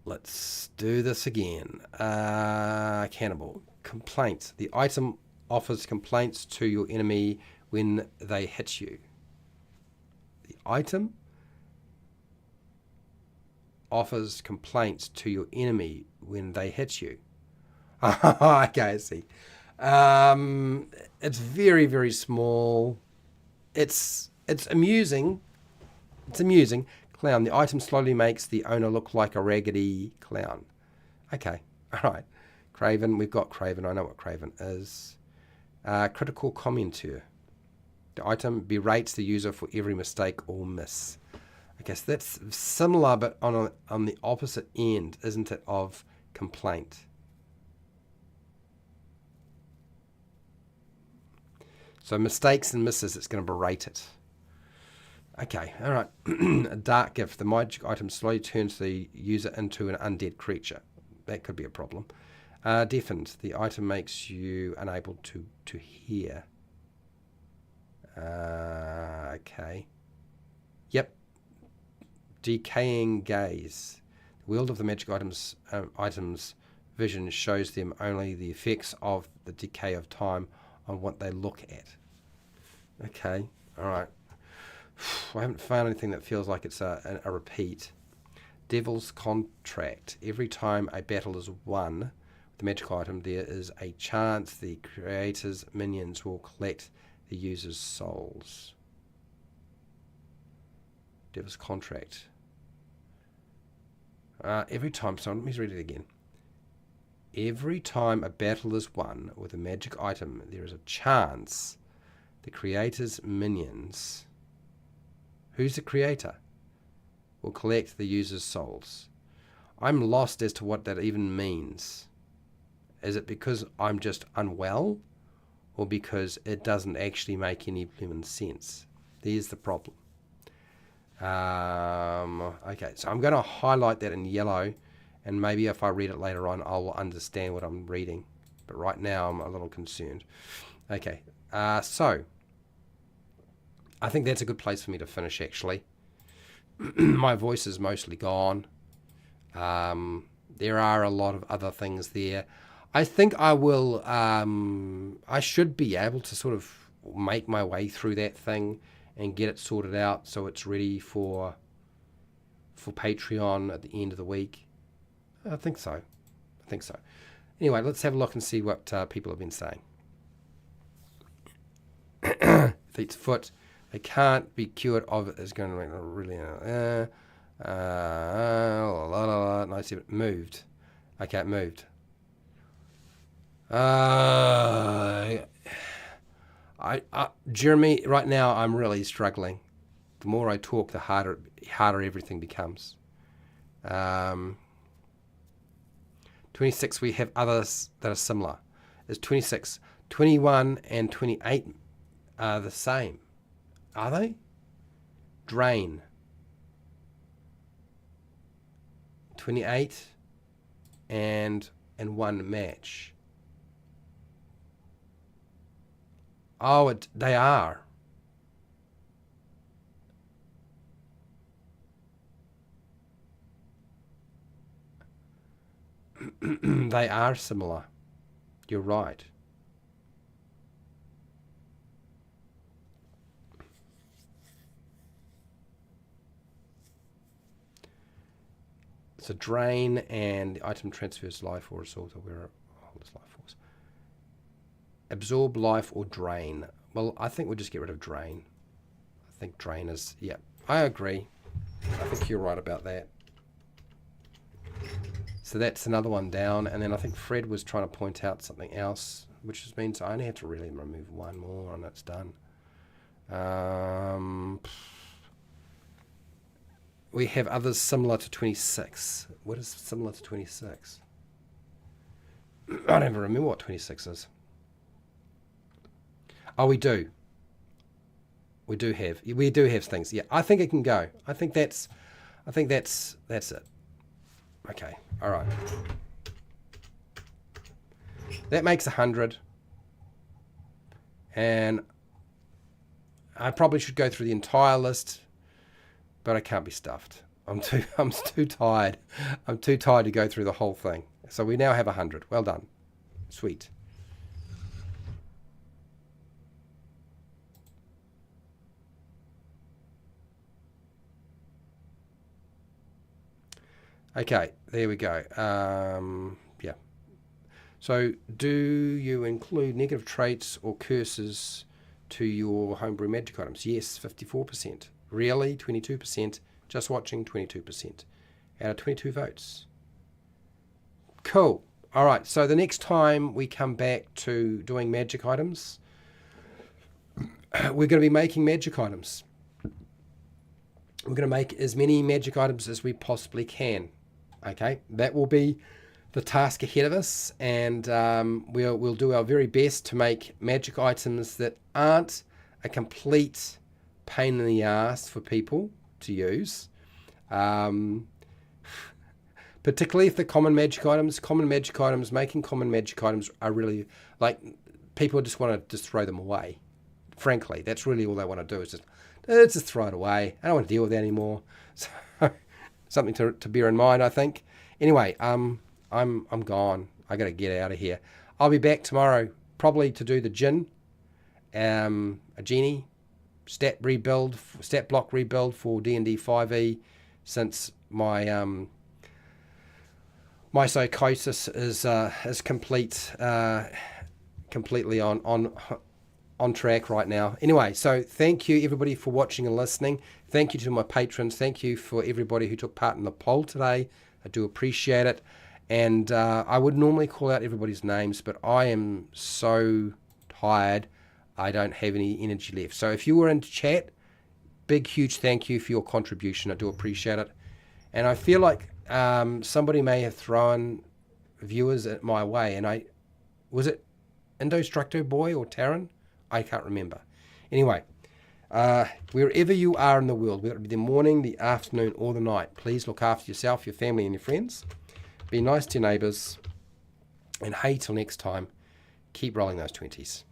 Let's do this again. Cannibal. Complaints. The item offers complaints to your enemy when they hit you. The item offers complaints to your enemy when they hit you. Okay, I see. It's very, very small. It's amusing. It's amusing. Clown. The item slowly makes the owner look like a raggedy clown. Okay, all right. Craven. We've got Craven. I know what Craven is. Critical commenter. The item berates the user for every mistake or miss. I guess that's similar, but on the opposite end, isn't it, of complaint? So mistakes and misses, it's going to berate it. Okay, all right. A dark gift. The magic item slowly turns the user into an undead creature. That could be a problem. Deafened. The item makes you unable to hear. Okay. Yep. Decaying gaze. The wield of the magic item's vision shows them only the effects of the decay of time on what they look at. Okay, all right. I haven't found anything that feels like it's a repeat. Devil's Contract. Every time a battle is won with the magic item, there is a chance the creator's minions will collect the user's souls. Devil's Contract. Every time, so let me read it again. Every time a battle is won with a magic item, there is a chance the creator's minions, who's the creator, will collect the user's souls. I'm lost as to what that even means. Is it because I'm just unwell, or because it doesn't actually make any blooming sense? There's the problem. Okay, so I'm going to highlight that in yellow, and maybe if I read it later on, I'll understand what I'm reading. But right now, I'm a little concerned. Okay, so I think that's a good place for me to finish, actually. My voice is mostly gone. There are a lot of other things there. I think I will, I should be able to sort of make my way through that thing and get it sorted out so it's ready for Patreon at the end of the week. I think so. Anyway, let's have a look and see what people have been saying. Feet's foot. They can't be cured of it. Is going to make a really... nice. Moved. Okay, it moved. Jeremy, right now I'm really struggling. The more I talk, the harder everything becomes. 26, we have others that are similar. It's 26. 21 and 28 are the same. Are they? Drain. 28 and 1 match. Oh, they are. They are similar. You're right. It's a drain, and the item transfers life or assault or where holds life force. Absorb life or drain. Well, I think we'll just get rid of drain. I think drain is, yeah, I agree. I think you're right about that. So that's another one down, and then I think Fred was trying to point out something else, which means I only have to really remove one more and it's done. We have others similar to 26. What is similar to 26? I don't even remember what 26 is. Oh, we do. We do have things. Yeah, I think it can go. I think that's it. Okay, all right. That makes 100. And I probably should go through the entire list, but I can't be stuffed. I'm too tired. I'm too tired to go through the whole thing. So we now have 100. Well done. Sweet. Okay, there we go. Yeah. So do you include negative traits or curses to your homebrew magic items? Yes, 54%. Really, 22%. Just watching, 22%. Out of 22 votes. Cool. All right, so the next time we come back to doing magic items, we're going to be making magic items. We're going to make as many magic items as we possibly can. Okay, that will be the task ahead of us, and we'll do our very best to make magic items that aren't a complete pain in the ass for people to use. Particularly if they're common magic items. Making common magic items are really, like, people just want to just throw them away. Frankly, that's really all they want to do is just throw it away. I don't want to deal with that anymore. So, something to bear in mind, I think. Anyway, I'm gone. I got to get out of here. I'll be back tomorrow, probably to do the gin, a genie, stat block rebuild for D&D 5e, since my my psychosis is completely on track right now. Anyway, so thank you everybody for watching and listening. Thank you to my patrons. Thank you for everybody who took part in the poll today. I do appreciate it. And I would normally call out everybody's names, but I am so tired. I don't have any energy left. So if you were in chat, big, huge thank you for your contribution. I do appreciate it. And I feel like somebody may have thrown viewers at my way. And was it Indostructo Boy or Taryn? I can't remember. Anyway, wherever you are in the world, whether it be the morning, the afternoon, or the night, please look after yourself, your family, and your friends. Be nice to your neighbours. And hey, till next time, keep rolling those 20s.